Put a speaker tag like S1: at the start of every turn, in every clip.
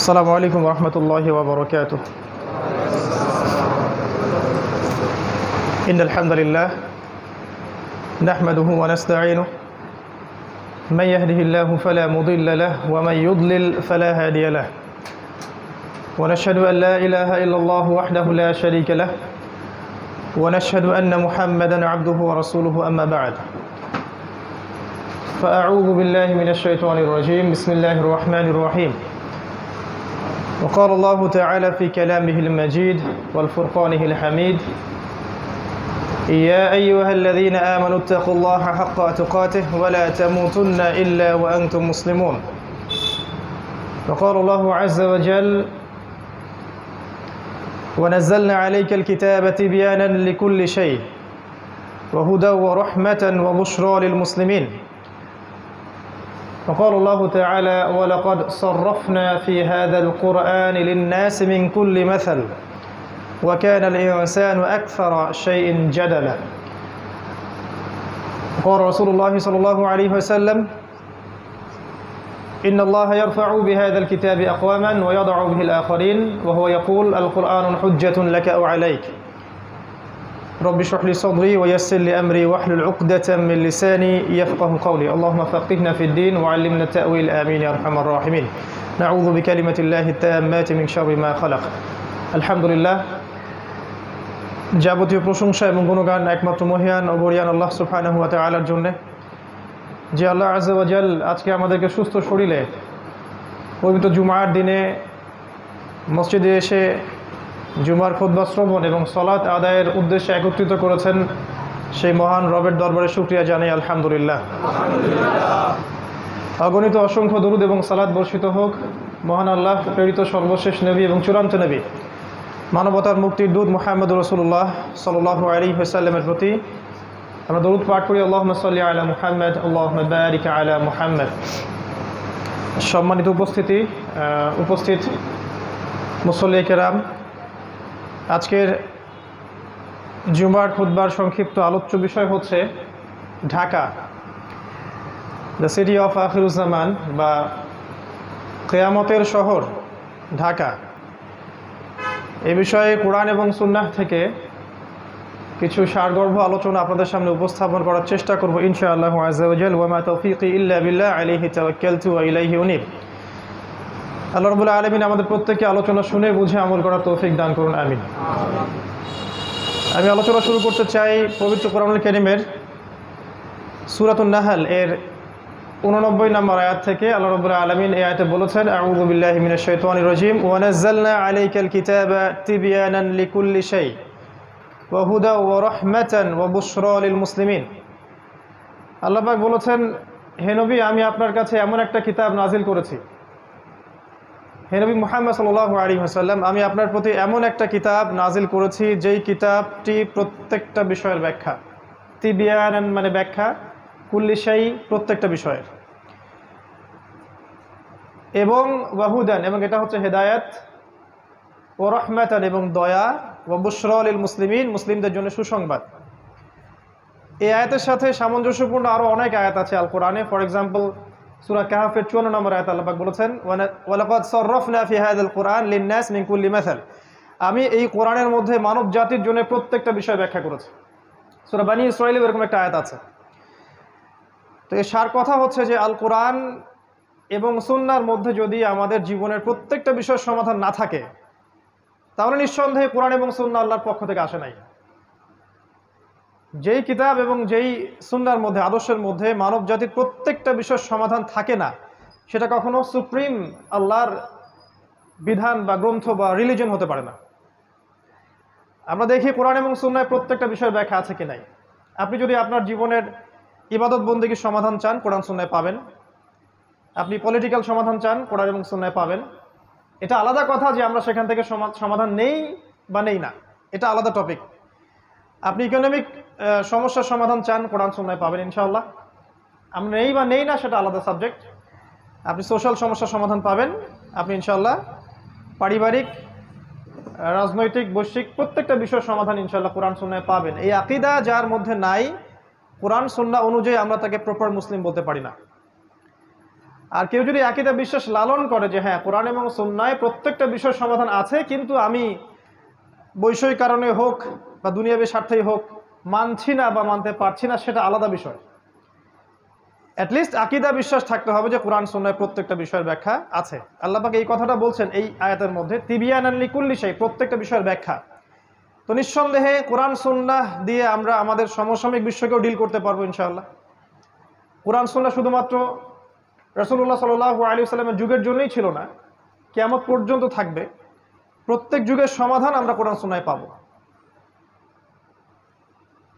S1: السلام عليكم ورحمة الله وبركاته. إن الحمد لله نحمده ونستعينه من يهده الله فلا مضل له ومن يضلل فلا هادي له ونشهد أن لا إله إلا الله وحده لا شريك له ونشهد أن محمدا عبده ورسوله أما بعد فأعوذ بالله من الشيطان الرجيم بسم الله الرحمن الرحيم وقال الله تعالى في كلامه المجيد والفرقانه الحميد يا أيها الذين آمنوا اتقوا الله حق تقاته ولا تموتن إلا وأنتم مسلمون وقال الله عز وجل ونزلنا عليك الكتاب تبيانا لكل شيء وهدى ورحمة وبشرى للمسلمين وقال الله تعالى ولقد صرفنا في هذا القرآن للناس من كل مثل وكان الإنسان أكثر شيء جدلا وقال رسول الله صلى الله عليه وسلم إن الله يرفع بهذا الكتاب أقواما ويضع به الآخرين وهو يقول القرآن حجة لك أو عليك رب اشرح لي صدري ويسر لي أمري واحلل عقدة من لساني يفقه قولي اللهم فقهنا في الدين وعلمنا التأويل آمين يا أرحم الراحمين نعوذ بكلمة الله التامات من شر ما خلق الحمد لله যাবতীয় প্রশংসা এবং গুণগান একমাত্র মহিয়ান ও গরিয়ান আল্লাহ সুবহানাহু ওয়া তাআলার জন্য যে আল্লাহ আযজা ওয়া জাল আজকে আমাদেরকে সুস্থ শরীরে পবিত্র জুমার দিনে মসজিদে এসে জুমার খুতবা শ্রবণ এবং সালাত আদায়ের উদ্দেশ্যে একত্রিত করেছেন সেই মহান রবের দরবারে শুকরিয়া জানাই আলহামদুলিল্লাহ। অগণিত অসংখ্য দরুদ এবং সালাত বর্ষিত হোক মহান আল্লাহ প্রেরিত সর্বশেষ নবী এবং চূড়ান্ত নবী মানবতার মুক্তির দূত মুহাম্মদুর রাসূলুল্লাহ সাল্লাল্লাহু আলাইহি ওয়াসাল্লামের প্রতি আমরা দরুদ পাঠ করি আল্লাহুম্মা সাল্লি আলা মুহাম্মদ আল্লাহুম্মা বারিক আলা মুহাম্মদ। সম্মানিত উপস্থিত মুসল্লি কেরাম, আজকের জুমার খুতবার সংক্ষিপ্ত আলোচ্য বিষয় হচ্ছে Dhaka, the city of Akhiruzzaman বা কিয়ামতের শহর ঢাকা। এ বিষয়ে কোরআন এবং সুন্নাহ থেকে কিছু সারগর্ভ আলোচনা আপনাদের সামনে উপস্থাপন করার চেষ্টা করব ইনশাআল্লাহ আযজা ওয়া জাল ওয়া মা তাওফীকি ইল্লা বিল্লাহ আলাইহি তাওয়াক্কালতু ওয়া ইলাইহি উনীব। আল্লাহ রাব্বুল আলামিন আমাদের প্রত্যেককে আলোচনা শুনে বুঝে আমল করার তৌফিক দান করুন, আমিন। আমি আলোচনা শুরু করতে চাই পবিত্র কোরআনুল কারীমের সূরাতুন নাহল এর 89 নম্বর আয়াত থেকে। আল্লাহ রাব্বুল আলামিন এই আয়াতে বলেছেন আউযু বিল্লাহি মিনাশ শাইতানির রাজীম ওয়া নাযালনা আলাইকাল কিতাবা তিবয়ানান লিকুল্লি শাই ওয়া হুদা ওয়া রাহমাতান ওয়া বুশরা লিল মুসলিমিন। আল্লাহ পাক বলেছেন, হে নবী, আমি আপনার কাছে এমন একটা কিতাব নাজিল করেছি। হে নবী মুহাম্মদ সাল্লাল্লাহু আলাইহি ওয়াসাল্লাম, আমি আপনার প্রতি এমন একটা কিতাব নাজিল করেছি যেই কিতাবটি প্রত্যেকটা বিষয়ের ব্যাখ্যা। তিবিয়ানান মানে ব্যাখ্যা, কুল্লি শাই প্রত্যেকটা বিষয়ের, এবং ওয়াহুদান এবং এটা হচ্ছে হেদায়েত, ও রাহমাতান এবং দয়া, ওয়া বুশরা লিল মুসলিমিন মুসলিমদের জন্য সুসংবাদ। এই আয়াতের সাথে সামঞ্জস্যপূর্ণ আরও অনেক আয়াত আছে আল কোরআনে। ফর এক্সাম্পল সূরা কাহফের 54 নম্বর আয়াতে আল্লাহ পাক বলেছেন ওয়ালাকাদ সাররাফনা ফি হাযাল কুরআন লিন-নাস মিন কুল্লি মাসাল, আমি এই কোরআনের মধ্যে মানব জাতির জন্য প্রত্যেকটা বিষয় ব্যাখ্যা করেছি। সূরা বানী ইসরাঈলে এরকম একটা আয়াত আছে। তো এর সার কথা হচ্ছে যে আল কোরআন এবং সুন্নাহর মধ্যে যদি আমাদের জীবনের প্রত্যেকটা বিষয়ের সমাধান না থাকে তাহলে নিঃসন্দেহে কোরআন এবং সুন্নাহ আল্লাহর পক্ষ থেকে আসে নাই। যেই কিতাব এবং যেই সুন্নাহর মধ্যে, আদর্শের মধ্যে মানব জাতির প্রত্যেকটা বিষয়ের সমাধান থাকে না, সেটা কখনো সুপ্রিম আল্লাহর বিধান বা গ্রন্থ বা রিলিজন হতে পারে না। আমরা দেখি কোরআন এবং সুন্নাহয় প্রত্যেকটা বিষয়ের ব্যাখ্যা আছে কি নাই। আপনি যদি আপনার জীবনের ইবাদত বন্দেগীর সমাধান চান, কোরআন সুন্নাহয় পাবেন। আপনি পলিটিক্যাল সমাধান চান, কোরআন এবং সুন্নাহয় পাবেন। এটা আলাদা কথা যে আমরা সেখান থেকে সমাধান নেই বা নেই না, এটা আলাদা টপিক। আপনি ইকোনমিক সমস্যার সমাধান চান, কোরআন সুন্নাহয় পাবেন ইনশাআল্লাহ। আমরা নেই বা নেই না সেটা আলাদা সাবজেক্ট। আপনি সোশ্যাল সমস্যার সমাধান পাবেন আপনি ইনশাআল্লাহ। পারিবারিক, রাজনৈতিক, বৈশ্বিক প্রত্যেকটা বিষয়ের সমাধান ইনশাআল্লাহ কোরআন সুন্নাহয় পাবেন। এই আকীদা যার মধ্যে নাই, কোরআন সুন্নাহ অনুযায়ী আমরা তাকে প্রপার মুসলিম বলতে পারি না। আর কেউ যদি আকীদা বিশ্বাস লালন করে যে হ্যাঁ কোরআন এবং সুন্নায় প্রত্যেকটা বিষয়ের সমাধান আছে, কিন্তু আমি বৈষয়িক কারণে হোক বা দুনিয়াবী স্বার্থেই হোক মানছি না বা মানতে পারছি না, সেটা আলাদা বিষয়। অ্যাটলিস্ট আকীদা বিশ্বাস থাকতে হবে যে কোরআন সুন্নায় প্রত্যেকটা বিষয়ের ব্যাখ্যা আছে। আল্লাহ পাক এই কথাটা বলছেন এই আয়াতের মধ্যে, তিবিয়ানান লিকুল্লি শাই, প্রত্যেকটা বিষয়ের ব্যাখ্যা। তো নিঃসন্দেহে কোরআন সুন্নাহ দিয়ে আমরা আমাদের সমসাময়িক বিশ্বকেও ডিল করতে পারবো ইনশাআল্লাহ। কোরআন সুন্নাহ শুধুমাত্র রাসূলুল্লাহ সাল্লাল্লাহু আলাইহি ওয়াসাল্লামের যুগের জন্যই ছিল না, কিয়ামত পর্যন্ত থাকবে। প্রত্যেক যুগের সমাধান আমরা কোরআন সুন্নায় পাবো।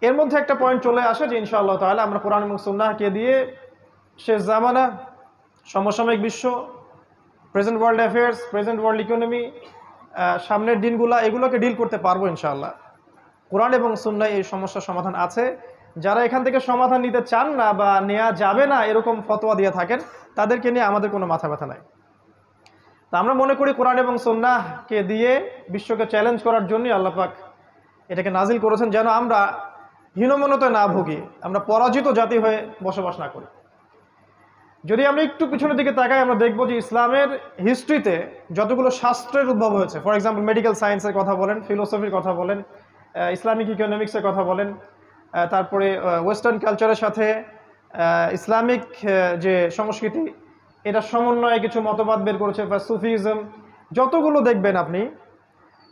S1: এর মধ্যে একটা পয়েন্ট চলে আসে যে ইনশাআল্লাহ তাআলা আমরা কোরআন এবং সুন্নাহকে দিয়ে শেষ জামানা, সমসাময়িক বিশ্ব, present world affairs, present world economy, সামনের দিনগুলা, এগুলোকে ডিল করতে পারবো ইনশাআল্লাহ। কোরআন এবং সুন্নায় এই সমস্যার সমাধান আছে। যারা এখান থেকে সমাধান নিতে চান না বা নেওয়া যাবে না এরকম ফতোয়া দিয়ে থাকেন, তাদেরকে নিয়ে আমাদের কোনো মাথা ব্যথা নাই। তা আমরা মনে করি কোরআন এবং সুন্নাহকে দিয়ে বিশ্বকে চ্যালেঞ্জ করার জন্যই আল্লাহ পাক এটাকে নাজিল করেছেন, যেন আমরা হীনমন্যতায় না ভুগি, আমরা পরাজিত জাতি হয়ে বসবাস না করি। যদি আমরা একটু পিছনের দিকে তাকাই, আমরা দেখব যে ইসলামের হিস্ট্রিতে যতগুলো শাস্ত্রের উদ্ভব হয়েছে, ফর এক্সাম্পল মেডিকেল সায়েন্সের কথা বলেন, ফিলোসফির কথা বলেন, ইসলামিক ইকোনমিক্সের কথা বলেন, তারপরে ওয়েস্টার্ন কালচারের সাথে ইসলামিক যে সংস্কৃতি, এটা সমন্বয়ে কিছু মতবাদ বের করেছে, বা সুফিজম, যতগুলো দেখবেন আপনি,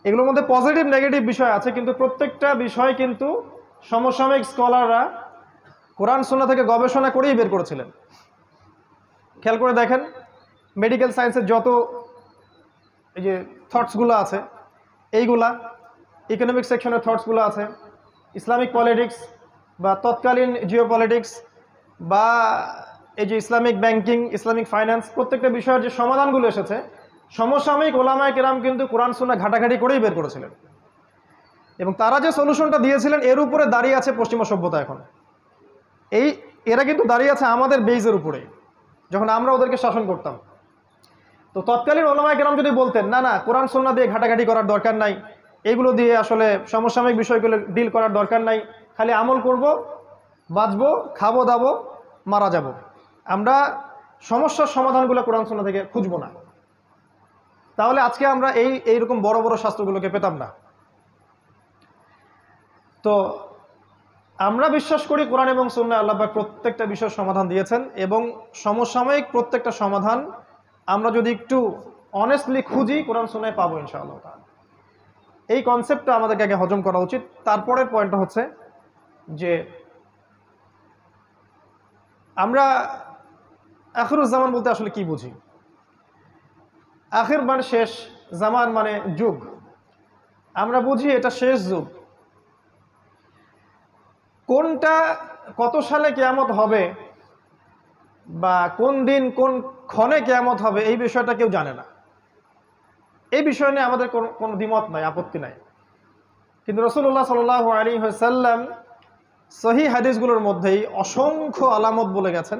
S1: এগুলোর মধ্যে পজিটিভ নেগেটিভ বিষয় আছে, কিন্তু প্রত্যেকটা বিষয় কিন্তু সমসাময়িক স্কলাররা কোরআন সুন্নাহ থেকে গবেষণা করেই বের করেছিলেন। খেয়াল করে দেখেন, মেডিকেল সায়েন্সের যত এই যে থটসগুলো আছে, এইগুলা ইকোনমিক সেকশনের থটসগুলো আছে, ইসলামিক পলিটিক্স বা তৎকালীন জিওপলিটিক্স বা এই যে ইসলামিক ব্যাংকিং, ইসলামিক ফাইন্যান্স, প্রত্যেকটা বিষয়ের যে সমাধানগুলো এসেছে, সমসাময়িক ওলামায়ে কেরাম কিন্তু কোরআন সুন্নাহ ঘাটাঘাটি করেই বের করেছিলেন। এবং তারা যে সলিউশনটা দিয়েছিলেন, এর উপরে দাঁড়িয়ে আছে পশ্চিমা সভ্যতা। এখন এরা কিন্তু দাঁড়িয়ে আছে আমাদের বেইজের উপরে, যখন আমরা ওদেরকে শাসন করতাম। তো তৎকালীন ওলামায়ে কেরাম যদি বলতেন না না কোরআন সুন্নাহ দিয়ে ঘাটাঘাটি করার দরকার নাই, এইগুলো দিয়ে আসলে সমসাময়িক বিষয়গুলো ডিল করার দরকার নাই, খালি আমল করব, বাঁচবো, খাবো দাবো, মারা যাব, আমরা সমস্যার সমাধানগুলো কোরআন সুন্নাহ থেকে খুঁজবো না, তাহলে আজকে আমরা এইরকম বড় বড় শাস্ত্রগুলোকে পেতাম না। তো আমরা বিশ্বাস করি কোরআন এবং সুন্নাহ আল্লাহ পাক প্রত্যেকটা বিষয়ের সমাধান দিয়েছেন, এবং সমসাময়িক প্রত্যেকটা সমাধান আমরা যদি একটু অনেস্টলি খুঁজি কোরআন সুন্নায় পাবো ইনশাআল্লাহ তাআলা। এই কনসেপ্টটা আমাদেরকে আগে হজম করা উচিত। তারপরের পয়েন্টটা হচ্ছে যে আমরা আখিরুজ জামান বলতে আসলে কি বুঝি। আখির মানে শেষ, জামান মানে যুগ। আমরা বুঝি এটা শেষ যুগ। কোনটা কত সালে কিয়ামত হবে বা কোন দিন কোন ক্ষণে কিয়ামত হবে, এই বিষয়টা কেউ জানে না। এই বিষয় নিয়ে আমাদের কোনো দ্বিমত নাই, আপত্তি নাই। কিন্তু রাসূলুল্লাহ সাল্লাল্লাহু আলাইহি ওয়াসাল্লাম সহিহ হাদিসগুলোর মধ্যেই অসংখ্য আলামত বলে গেছেন,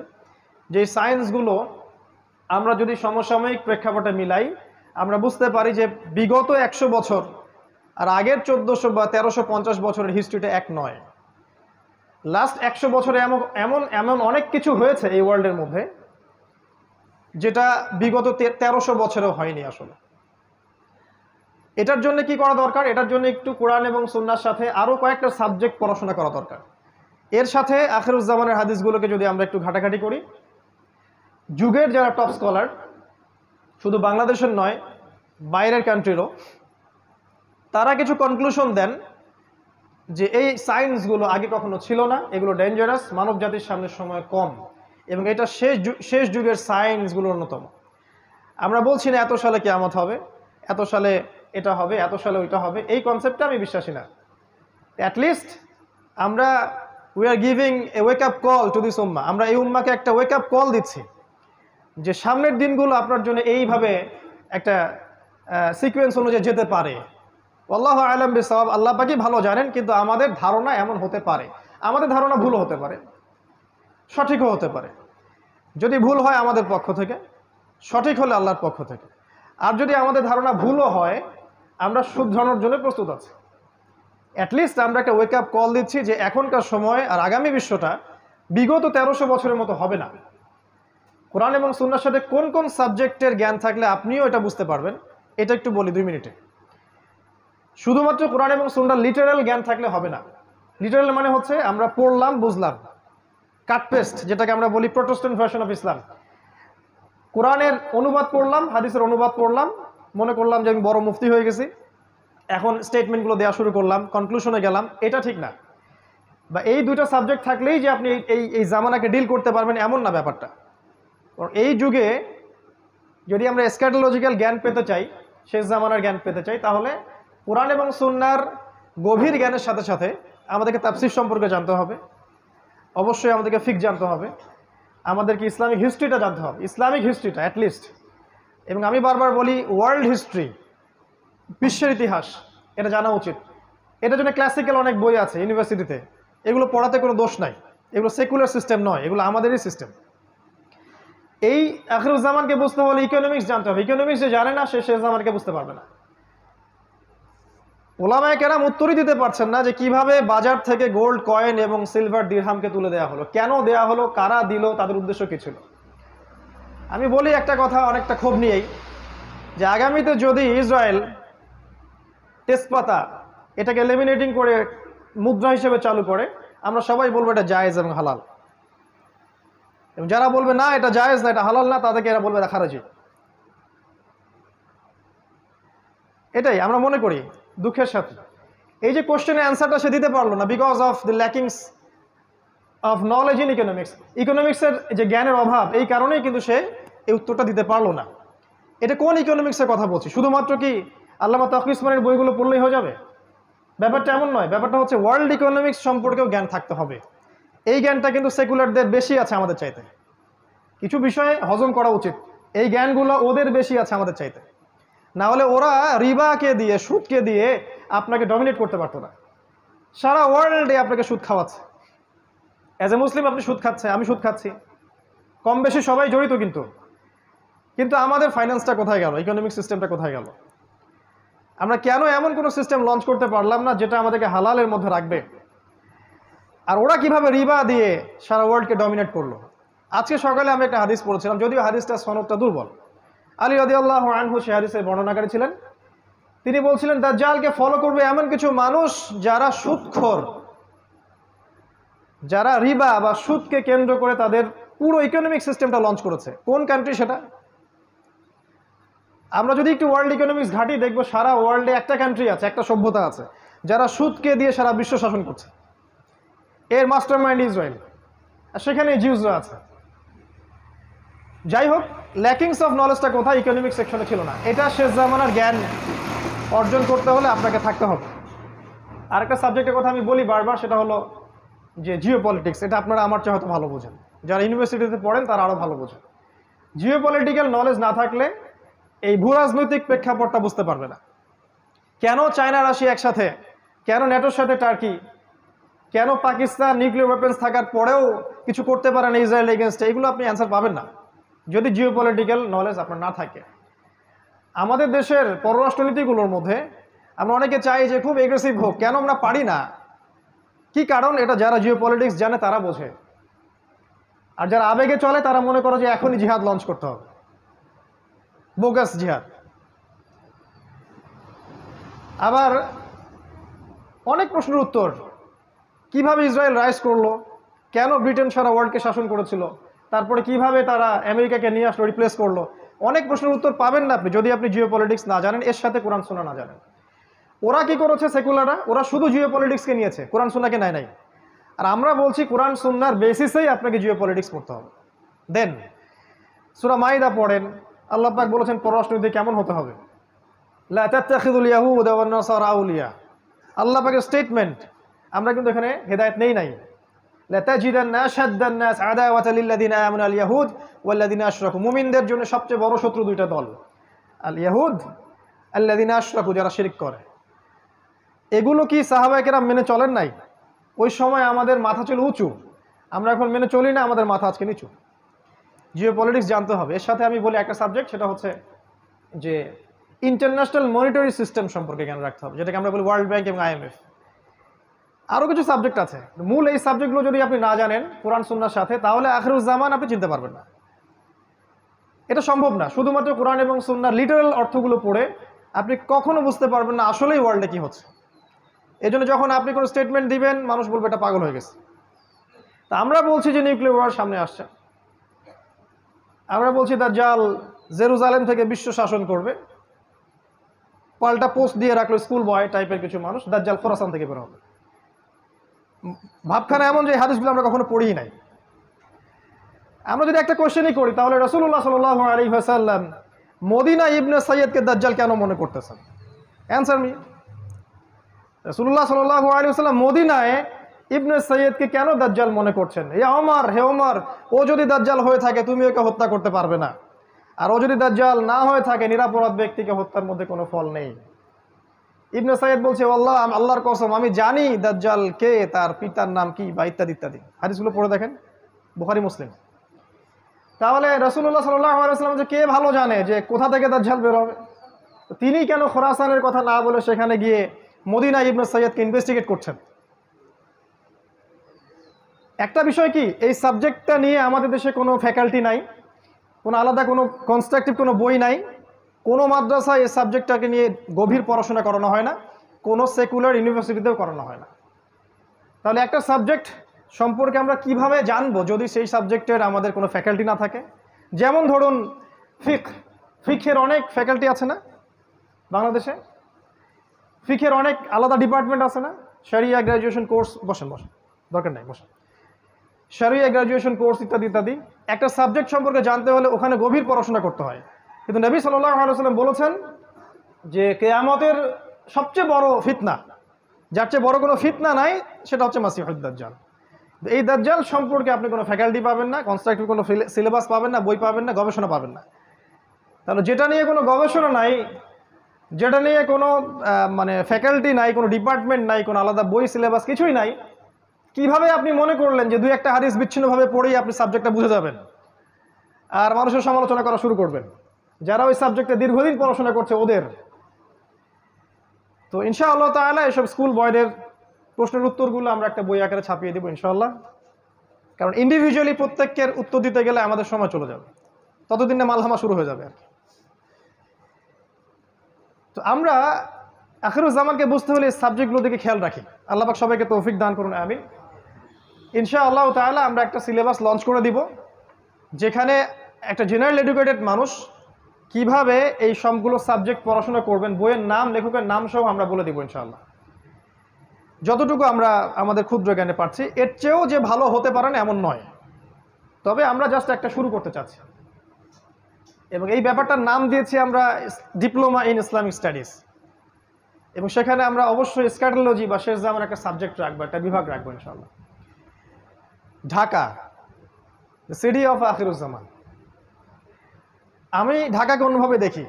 S1: যে সায়েন্সগুলো আমরা যদি সমসাময়িক প্রেক্ষাপটে মিলাই, আমরা বুঝতে পারি যে বিগত 100 বছর আর আগের 1400 বা 1350 বছরের হিস্ট্রিটা এক নয়। লাস্ট 100 বছরে এমন এমন অনেক কিছু হয়েছে এই ওয়ার্ল্ডের মধ্যে, যেটা বিগত 1300 বছরেও হয়নি আসলে। এটার জন্য কি করা দরকার? এটার জন্য একটু কোরআন এবং সুন্নাহর সাথে আরও কয়েকটা সাবজেক্ট পড়াশোনা করা দরকার। এর সাথে আখিরুজ্জামানের হাদিসগুলোকে যদি আমরা একটু ঘাটাঘাটি করি, যুগের যারা টপ স্কলার, শুধু বাংলাদেশের নয় বাইরের কান্ট্রিরও, তারা কিছু কনক্লুশন দেন যে এই সায়েন্সগুলো আগে কখনো ছিল না, এগুলো ডেঞ্জারাস, মানব জাতির সামনের সময় কম, এবং এটা শেষ যুগের সায়েন্সগুলোর অন্যতম। আমরা বলছি না এত সালে কিয়ামত হবে, এত সালে এটা হবে, এত সালে ওইটা হবে, এই কনসেপ্টটা আমি বিশ্বাসী না। অ্যাটলিস্ট আমরা we are giving a wake up call to this উম্মাহ। আমরা এই উম্মাকে একটা ওয়েক আপ কল দিচ্ছি যে সামনের দিনগুলো আপনার জন্য এইভাবে একটা সিকোয়েন্স অনুযায়ী যেতে পারে। আল্লাহু আ'লাম বিসওয়াব, আল্লাহ পাকই ভালো জানেন, কিন্তু আমাদের ধারণা এমন হতে পারে। আমাদের ধারণা ভুলও হতে পারে, সঠিকও হতে পারে। যদি ভুল হয় আমাদের পক্ষ থেকে, সঠিক হলে আল্লাহর পক্ষ থেকে। আর যদি আমাদের ধারণা ভুলও হয়, আমরা শুধরানোর জন্য প্রস্তুত আছি। অ্যাটলিস্ট আমরা একটা ওয়েক আপ কল দিচ্ছি যে এখনকার সময় আর আগামী বিশ্বটা বিগত 1300 বছরের মতো হবে না। কোরআন এবং সুন্নাহর সাথে কোন কোন সাবজেক্টের জ্ঞান থাকলে আপনিও এটা বুঝতে পারবেন, এটা একটু বলি 2 মিনিটে। শুধুমাত্র কোরআন এবং সুন্নাহর লিটারাল জ্ঞান থাকলে হবে না। লিটারাল মানে হচ্ছে আমরা পড়লাম বুঝলাম, কাট পেস্ট যেটাকে আমরা বলি প্রোটেস্ট্যান্ট ভার্সন অফ ইসলাম। কোরআনের অনুবাদ পড়লাম, হাদিসের অনুবাদ পড়লাম, মনে করলাম যে আমি বড় মুফতি হয়ে গেছি, এখন স্টেটমেন্টগুলো দেওয়া শুরু করলাম, কনক্লুশনে গেলাম, এটা ঠিক না। বা এই দুইটা সাবজেক্ট থাকলেই যে আপনি এই জামানাকে ডিল করতে পারবেন এমন না ব্যাপারটা। এই যুগে যদি আমরা এসক্যাটোলজিক্যাল জ্ঞান পেতে চাই, শেষ জামানার জ্ঞান পেতে চাই, তাহলে কোরআন এবং সুন্নাহর গভীর জ্ঞানের সাথে সাথে আমাদেরকে তাফসীর সম্পর্কে জানতে হবে, অবশ্যই আমাদেরকে ফিকহ জানতে হবে, আমাদেরকে ইসলামিক হিস্ট্রিটা জানতে হবে, ইসলামিক হিস্ট্রিটা অ্যাটলিস্ট। এবং আমি বারবার বলি ওয়ার্ল্ড হিস্ট্রি, বিশ্বের ইতিহাস, এটা জানা উচিত। এটার জন্য ক্লাসিক্যাল অনেক বই আছে ইউনিভার্সিটিতে, এগুলো পড়াতে কোনো দোষ নাই, এগুলো সেকুলার সিস্টেম নয়, এগুলো আমাদেরই সিস্টেম। এই আখিরুজ্জামানকে বুঝতে হলে ইকোনমিক্স জানতে হবে। ইকোনমিক্স যে জানে না সে শেষ জামানকে বুঝতে পারবে না। ওলামায়ে কেরাম উত্তরই দিতে পারছেন না যে কিভাবে বাজার থেকে গোল্ড কয়েন এবং সিলভার দিরহামকে তুলে দেওয়া হলো, কেন দেওয়া হলো, কারা দিল, তাদের উদ্দেশ্য কী ছিল। আমি বলি একটা কথা অনেকটা ক্ষোভ নিয়েই, যে আগামীতে যদি ইসরায়েল তেজপাতা এটাকে লেমিনেটিং করে মুদ্রা হিসেবে চালু করে, আমরা সবাই বলবো এটা জায়েজ এবং হালাল। এবং যারা বলবে না এটা জায়েজ না, এটা হালাল না, তাদেরকে এরা বলবে এটা খারাজি। এটাই আমরা মনে করি দুঃখের সাথে। এই যে কোশ্চেনের অ্যান্সারটা সে দিতে পারলো না because of the lackings of knowledge in economics. ইকোনমিক্সের যে জ্ঞানের অভাব, এই কারণেই কিন্তু সে এই উত্তরটা দিতে পারলো না। এটা কোন ইকোনমিক্সের কথা বলছি? শুধুমাত্র কি আল্লামা তাকি উসমানীর বইগুলো পড়লেই হয়ে যাবে? ব্যাপারটা এমন নয়। ব্যাপারটা হচ্ছে ওয়ার্ল্ড ইকোনমিক্স সম্পর্কেও জ্ঞান থাকতে হবে। এই জ্ঞানটা কিন্তু সেকুলারদের বেশি আছে আমাদের চাইতে। কিছু বিষয়ে হজম করা উচিত, এই জ্ঞানগুলো ওদের বেশি আছে আমাদের চাইতে। না হলে ওরা রিবাকে দিয়ে, সুদকে দিয়ে আপনাকে ডমিনেট করতে পারতো না। সারা ওয়ার্ল্ডে আপনাকে সুদ খাওয়াচ্ছে। অ্যাজ এ মুসলিম আপনি সুদ খাচ্ছে, আমি সুদ খাচ্ছি, কম বেশি সবাই জড়িত। কিন্তু আমাদের ফাইন্যান্সটা কোথায় গেল? ইকোনমিক সিস্টেমটা কোথায় গেল? আমরা কেন এমন কোনো সিস্টেম লঞ্চ করতে পারলাম না যেটা আমাদেরকে হালালের মধ্যে রাখবে? আর ওরা কিভাবে রিবা দিয়ে সারা ওয়ার্ল্ডকে ডমিনেট করলো? আজকে সকালে আমি একটা হাদিস পড়েছিলাম, যদিও হাদিসটা সনদটা দুর্বল। আলী রাদিয়াল্লাহু আনহু সেই হাদিসের বর্ণনাকারী ছিলেন। তিনি বলছিলেন দাজ্জালকে ফলো করবে এমন কিছু মানুষ যারা সুদখোর, যারা রিবা বা সুদকে কেন্দ্র করে তাদের পুরো ইকোনমিক সিস্টেমটা লঞ্চ করেছে। কোন কান্ট্রি সেটা? আমরা যদি একটু ওয়ার্ল্ড ইকোনমিক্স ঘাঁটি, দেখবো সারা ওয়ার্ল্ডে একটা কান্ট্রি আছে, একটা সভ্যতা আছে যারা সুদকে দিয়ে সারা বিশ্ব শাসন করছে। এর মাস্টার মাইন্ড ইসরায়েল, আর সেখানে জিউসরা আছে। যাই হোক, ল্যাকিংস অফ নলেজটা কোথায়? ইকোনমিক সেকশনে ছিল না। এটা শেষ জামানার জ্ঞান অর্জন করতে হলে আপনাকে থাকতে হবে। আরেকটা সাবজেক্টের কথা আমি বলি বারবার, সেটা হলো যে জিও পলিটিক্স। এটা আপনারা আমার চেয়ে হয়তো ভালো বোঝেন, যারা ইউনিভার্সিটিতে পড়েন তারা আরও ভালো বোঝেন। জিও পলিটিক্যাল নলেজ না থাকলে এই ভূরাজনৈতিক প্রেক্ষাপটটা বুঝতে পারবে না। কেন চায়না রাশিয়া একসাথে, কেন ন্যাটোর সাথে টার্কি, কেন পাকিস্তান নিউক্লিয়ার ওয়েপেন্স থাকার পরেও কিছু করতে পারে না ইসরায়েল এগেনস্টে, এগুলো আপনি অ্যান্সার পাবেন না যদি জিও পলিটিক্যাল নলেজ আপনার না থাকে। আমাদের দেশের পররাষ্ট্রনীতিগুলোর মধ্যে আমরা অনেকে চাই যে খুব এগ্রেসিভ হোক, কেন আমরা পারি না? কি কারণ? এটা যারা জিও পলিটিক্স জানে তারা বোঝে। আর যারা আবেগে চলে তারা মনে করে যে এখনই জিহাদ লঞ্চ করতে হবে, বোগাস জিহাদ। আবার অনেক প্রশ্নের উত্তর, কিভাবে ইসরায়েল রাইজ করলো, কেন ব্রিটেন সারা ওয়ার্ল্ডকে শাসন করেছিল, তারপরে কিভাবে তারা আমেরিকাকে নিয়ে আসলো, রিপ্লেস করলো, অনেক প্রশ্নের উত্তর পাবেন না আপনি যদি আপনি জিও পলিটিক্স না জানেন, এর সাথে কোরআন সুন্নাহ না জানেন। ওরা কি করেছে সেকুলাররা? ওরা শুধু জিও পলিটিক্সকে নিয়েছে, কোরআন সুন্নাহকে নেয় নাই। আর আমরা বলছি কোরআন সুন্নাহর বেসিসেই আপনাকে জিও পলিটিক্স পড়তে হবে। দেন সূরা মাইদা পড়েন, আল্লাহ পাক বলেছেন পররাষ্ট্রনীতি কেমন হতে হবে। লা তাত্তাখিযুল ইয়াহুদা ওয়ান নাসারা আউলিয়া, আল্লাহ পাকের স্টেটমেন্ট। আমরা কিন্তু এখানে হেদায়েত নেই নাই। লা তাজিদান্না আশাদ্দান নাস আদাওয়াতাল লিল্লাযিনা আমানু আল ইয়াহুদ ওয়াল্লাযিনা আশরাকু। মুমিনদের জন্য সবচেয়ে বড় শত্রু দুইটা দল, আল ইয়াহুদ আল্লাযিনা আশরাকু, যারা শিরক করে। এগুলো কি সাহাবায়ে কেরাম মেনে চলেন নাই? ওই সময় আমাদের মাথা ছিল উঁচু, আমরা এখন মেনে চলি না, আমাদের মাথা আজকে নিচু। জিও পলিটিক্স জানতে হবে। এর সাথে আমি বলি একটা সাবজেক্ট, সেটা হচ্ছে যে ইন্টারন্যাশনাল মনিটারি সিস্টেম সম্পর্কে জ্ঞান রাখতে হবে, যেটাকে আমরা বলি ওয়ার্ল্ড ব্যাংক এবং IMF। আরও কিছু সাবজেক্ট আছে, মূল এই সাবজেক্টগুলো যদি আপনি না জানেন কোরআন সুন্নাহর সাথে, তাহলে আখিরুজ্জামান আপনি চিনতে পারবেন না। এটা সম্ভব না। শুধুমাত্র কোরআন এবং সুন্নাহর লিটারাল অর্থগুলো পড়ে আপনি কখনো বুঝতে পারবেন না আসলেই ওয়ার্ল্ডে কি হচ্ছে। এজন্য যখন আপনি কোনো স্টেটমেন্ট দিবেন, মানুষ বলবে এটা পাগল হয়ে গেছে। তা আমরা বলছি যে নিউক্লিয়ার ওয়ার সামনে আসছে, আমরা বলছি দাজ্জাল জেরুজালেম থেকে বিশ্ব শাসন করবে, পাল্টা পোস্ট দিয়ে রাখলো স্কুল বয় টাইপের কিছু মানুষ, দাজ্জাল খোরাসান থেকে বের হবে। ভাবখানা এমন যে হাদিসগুলো আমরা কখনো পড়িই নাই। আমরা যদি একটা কোশ্চেনই করি, তাহলে রাসূলুল্লাহ সাল্লাল্লাহু আলাইহি ওয়াসাল্লাম মদিনা ইবনে সাইয়্যদকে দাজ্জাল কেন মনে করতেছেন? Answer me. রাসূলুল্লাহ সাল্লাল্লাহু আলাইহি ওয়াসাল্লাম মদিনায় ইবনে সাইয়্যদকে কেন দাজ্জাল মনে করছেন? হে ওমর, ও যদি দাজ্জাল হয়ে থাকে তুমি ওকে হত্যা করতে পারবে না, আর ও যদি দাজ্জাল না হয়ে থাকে নিরাপরাধ ব্যক্তিকে হত্যার মধ্যে কোনো ফল নেই। ইবনে সাইয়্যদ বলছে, আল্লাহর কসম আমি জানি দাজ্জাল কে, তার পিতার নাম কি, বা ইত্যাদি ইত্যাদি। হাদিসগুলো পড়ে দেখেন, বুখারী মুসলিম। তাহলে রাসূলুল্লাহ সাল্লাল্লাহু আলাইহি ওয়াসাল্লাম যে কে ভালো জানে যে কোথা থেকে দাজ্জাল বের হবে, তিনি কেন খোরাসানের কথা না বলে সেখানে গিয়ে মদিনা ইবনে সাইয়্যদকে ইনভেস্টিগেট করছেন? একটা বিষয় কি, এই সাবজেক্টটা নিয়ে আমাদের দেশে কোনো ফ্যাকাল্টি নাই, কোনো আলাদা কোনো কনস্ট্রাকটিভ কোনো বই নাই, কোনো মাদ্রাসায় এই সাবজেক্টটাকে নিয়ে গভীর পড়াশোনা করানো হয় না, কোনো সেকুলার ইউনিভার্সিটিতেও করানো হয় না। তাহলে একটা সাবজেক্ট সম্পর্কে আমরা কিভাবে জানবো যদি সেই সাবজেক্টের আমাদের কোনো ফ্যাকাল্টি না থাকে? যেমন ধরুন ফিকের অনেক ফ্যাকাল্টি আছে না বাংলাদেশে, ফিকের অনেক আলাদা ডিপার্টমেন্ট আছে না, শরিয়া গ্র্যাজুয়েশন কোর্স, বসেন দরকার নাই, বসেন, শরিয়া গ্র্যাজুয়েশন কোর্স ইত্যাদি ইত্যাদি। একটা সাবজেক্ট সম্পর্কে জানতে হলে ওখানে গভীর পড়াশোনা করতে হয়। কিন্তু নবী সাল্লাল্লাহু আলাইহি ওয়াসাল্লাম বলেছেন যে কিয়ামতের সবচেয়ে বড় ফিতনা, যার চেয়ে বড় কোনো ফিতনা নাই, সেটা হচ্ছে মাসিহুদ দাজ্জাল। এই দাজ্জাল সম্পর্কে আপনি কোনো ফ্যাকাল্টি পাবেন না, কনস্ট্রাকটিভ কোনো সিলেবাস পাবেন না, বই পাবেন না, গবেষণা পাবেন না। তাহলে যেটা নিয়ে কোনো গবেষণা নাই, যেটা নিয়ে কোনো মানে ফ্যাকাল্টি নাই, কোনো ডিপার্টমেন্ট নাই, কোনো আলাদা বই সিলেবাস কিছুই নাই, কিভাবে আপনি মনে করলেন যে দুই একটা হাদিস বিচ্ছিন্নভাবে পড়েই আপনি সাবজেক্টটা বুঝে যাবেন আর মানুষের সমালোচনা করা শুরু করবেন? যারা ওই সাবজেক্টে দীর্ঘদিন পড়াশোনা করছে ওদের। তো ইনশাআল্লাহ তাআলা এসব স্কুল বয়দের প্রশ্নের উত্তরগুলো আমরা একটা বই আকারে ছাপিয়ে দেবো ইনশাআল্লাহ, কারণ ইন্ডিভিজুয়ালি প্রত্যেকের উত্তর দিতে গেলে আমাদের সময় চলে যাবে, ততদিনে মালহামা শুরু হয়ে যাবে আর কি। তো আমরা আখিরুজ্জামানকে বুঝতে হলে এই সাবজেক্টগুলো দিকে খেয়াল রাখি। আল্লাহ পাক সবাইকে তৌফিক দান করুন, আমিন। ইনশাআল্লাহ তাআলা আমরা একটা সিলেবাস লঞ্চ করে দিব, যেখানে একটা জেনারেল এডুকেটেড মানুষ কিভাবে এই সবগুলো সাবজেক্ট পড়াশোনা করবেন, বইয়ের নাম, লেখকের নাম সহ আমরা বলে দিব ইনশাআল্লাহ, যতটুকু আমরা আমাদের ক্ষুদ্র জ্ঞানে পারছি। এর চেয়েও যে ভালো হতে পারে না এমন নয়, তবে আমরা জাস্ট একটা শুরু করতে চাচ্ছি, এবং এই ব্যাপারটার নাম দিয়েছি আমরা ডিপ্লোমা ইন ইসলামিক স্টাডিজ। এবং সেখানে আমরা অবশ্যই স্ক্যাটোলজি বা শেষ জামান একটা সাবজেক্ট রাখবো, একটা বিভাগ রাখবো ইনশাআল্লাহ। Dhaka, the city of Akhiruzzaman. আমি ঢাকাকে অন্যভাবে দেখি,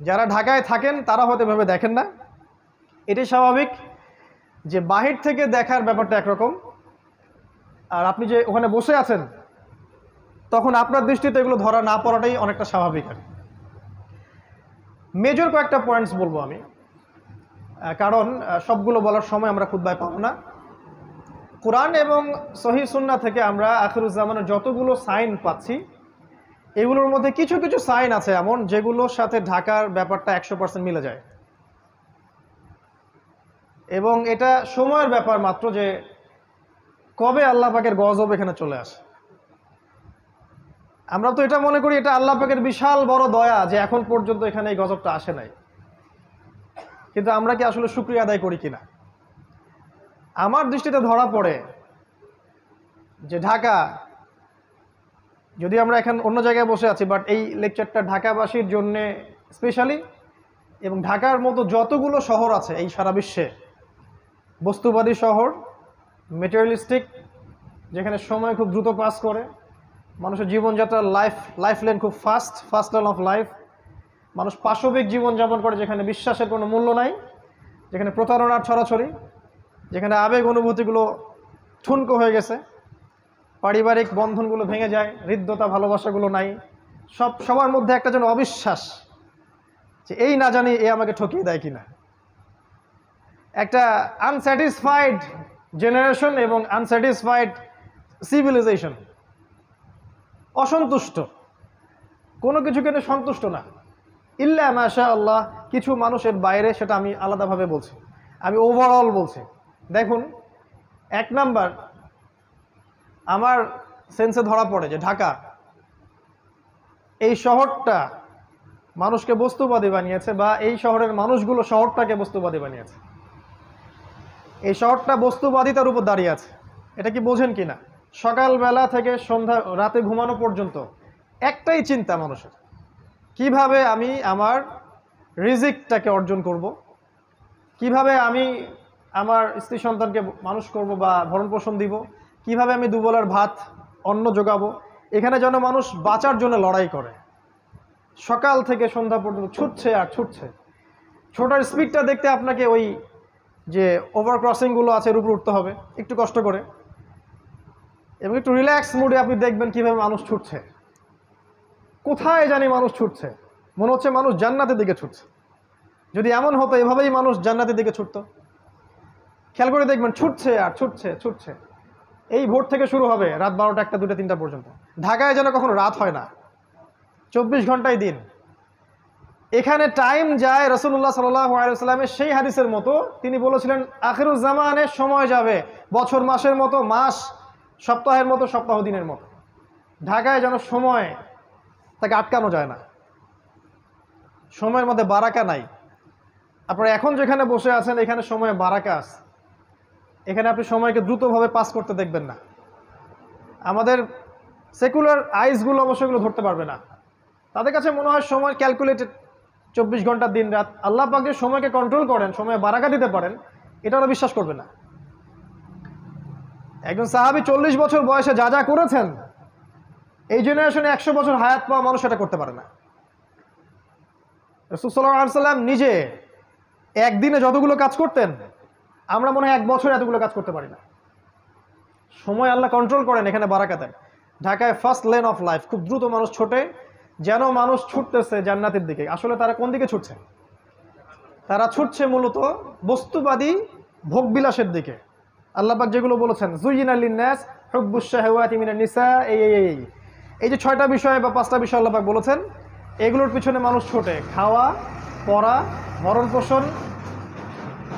S1: যারা ঢাকায় থাকেন তারা হয়তো এভাবে দেখেন না। এটাই স্বাভাবিক যে বাহির থেকে দেখার ব্যাপারটা একরকম, আর আপনি যে ওখানে বসে আছেন তখন আপনার দৃষ্টিতে এগুলো ধরা না পড়াটাই অনেকটা স্বাভাবিক। আর মেজর কয়েকটা পয়েন্টস বলবো আমি, কারণ সবগুলো বলার সময় আমরা খুতবায় পাবো না। কোরআন এবং সহিহ সুন্নাহ থেকে আমরা আখিরুজ্জামানের যতগুলো সাইন পাচ্ছি, এগুলোর মধ্যে কিছু কিছু সাইন আছে এমন যেগুলোর সাথে ঢাকার ব্যাপারটা 100% মিলে যায়, এবং এটা সময়ের ব্যাপার মাত্র যে কবে আল্লাহ পাকের গজব এখানে চলে আসে। আমরা তো এটা মনে করি এটা আল্লাহ পাকের বিশাল বড় দয়া যে এখন পর্যন্ত এখানে এই গজবটা আসে নাই, কিন্তু আমরা কি আসলে শুকরিয়া আদায় করি কিনা? আমার দৃষ্টিতে ধরা পড়ে যে ঢাকা, যদি আমরা এখন অন্য জায়গায় বসে আছি, বাট এই লেকচারটা ঢাকাবাসীর জন্যে স্পেশালি, এবং ঢাকার মতো যতগুলো শহর আছে এই সারা বিশ্বে, বস্তুবাদী শহর, মেটেরিয়ালিস্টিক, যেখানে সময় খুব দ্রুত পাস করে, মানুষের জীবনযাত্রার লাইফ লেন খুব ফাস্ট লাইন অফ লাইফ, মানুষ পাশবিক জীবনযাপন করে, যেখানে বিশ্বাসের কোনো মূল্য নাই, যেখানে প্রতারণার ছড়াছড়ি, যেখানে আবেগ অনুভূতিগুলো ঠুনকো হয়ে গেছে, পারিবারিক বন্ধনগুলো ভেঙে যায়, হৃদ্যতা ভালোবাসাগুলো নাই, সবার মধ্যে একটা যেন অবিশ্বাস যে এই না জানি এ আমাকে ঠকিয়ে দেয় কিনা, একটা আনস্যাটিসফাইড জেনারেশন এবং আনস্যাটিসফাইড সিভিলাইজেশন, অসন্তুষ্ট। কোনো কিছুকে নিয়ে সন্তুষ্ট না, ইল্লা মাশা আল্লাহ, কিছু মানুষের বাইরে, সেটা আমি আলাদাভাবে বলছি, আমি ওভারঅল বলছি। দেখুন, 1 নাম্বার, আমার সেন্সে ধরা পড়ে যে ঢাকা এই শহরটা মানুষকে বস্তুবাদী বানিয়েছে, বা এই শহরের মানুষগুলো শহরটাকে বস্তুবাদী বানিয়েছে। এই শহরটা বস্তুবাদিতার উপর দাঁড়িয়ে আছে। এটা কি বোঝেন কিনা? সকালবেলা থেকে সন্ধ্যা, রাতে ঘুমানো পর্যন্ত একটাই চিন্তা মানুষের, কিভাবে আমি আমার রিজিকটাকে অর্জন করব, কিভাবে আমি আমার স্ত্রী সন্তানকে মানুষ করব বা ভরণ পোষণ দিব, কিভাবে আমি দুবেলার ভাত অন্ন যোগাবো। এখানে যেন মানুষ বাঁচার জন্য লড়াই করে, সকাল থেকে সন্ধ্যা পর্যন্ত ছুটছে আর ছুটছে। ছোটার স্পিডটা দেখতে আপনাকে ওই যে ওভার ক্রসিংগুলো আছে এর উপর উঠতে হবে একটু কষ্ট করে, এবং একটু রিল্যাক্স মুডে আপনি দেখবেন কিভাবে মানুষ ছুটছে। কোথায় জানি মানুষ ছুটছে, মনে হচ্ছে মানুষ জান্নাতের দিকে ছুটছে। যদি এমন হতো এভাবেই মানুষ জান্নাতের দিকে ছুটতো, খেয়াল করে দেখবেন ছুটছে আর ছুটছে ছুটছে। এই ভোর থেকে শুরু হবে রাত 12টা, 1টা, 2টা, 3টা পর্যন্ত। ঢাকায় যেন কখনো রাত হয় না, 24 ঘন্টায় দিন। এখানে টাইম যায় রাসূলুল্লাহ সাল্লাল্লাহু আলাইহি ওয়াসাল্লামের সেই হাদিসের মতো, তিনি বলেছিলেন আখিরুজ জামানে সময় যাবে বছর মাসের মতো, মাস সপ্তাহের মতো, সপ্তাহ দিনের মতো। ঢাকায় যেন সময় তাকে আটকানো যায় না, সময়ের মধ্যে বারাকা নাই। আপনারা এখন যেখানে বসে আছেন এখানে সময়ে বারাকা আছে, এখানে আপনি সময়কে দ্রুতভাবে পাস করতে দেখবেন না। আমাদের সেকুলার আইসগুলো অবশ্যই এগুলো ধরতে পারবে না, তাদের কাছে মনে হয় সময় ক্যালকুলেটেড, 24 ঘন্টা দিন রাত। আল্লাহ পাক যে সময়কে কন্ট্রোল করেন, সময়ে বারাকা দিতে পারেন, এটা ওরা বিশ্বাস করবে না। একজন সাহাবী 40 বছর বয়সে যা যা করেছেন, এই জেনারেশনে 100 বছর হায়াত পাওয়া মানুষ এটা করতে পারে না। রাসূল সাল্লাল্লাহু আলাইহি ওয়াসাল্লাম নিজে একদিনে যতগুলো কাজ করতেন, আমরা মনে হয় 1 বছর এতগুলো কাজ করতে পারি না। সময় আল্লাহ কন্ট্রোল করেন, এখানে বারাকা দেন। ঢাকায় ফার্স্ট লেন অফ লাইফ, খুব দ্রুত মানুষ ছোটে, যেন মানুষ ছুটতেছে জান্নাতের দিকে। আসলে তারা কোন দিকে ছুটছে? তারা ছুটছে মূলত বস্তুবাদী ভোগবিলাসের দিকে। আল্লাহ পাক যেগুলো বলেছেন, যুয়িনা লিন-নাস হুব্বুশ শাহাওয়াতি মিনান নিসা, এই যে 6টা বিষয় বা 5টা বিষয় আল্লাহ পাক বলেছেন, এগুলোর পিছনে মানুষ ছোটে। খাওয়া, পড়া, ভরণ পোষণ,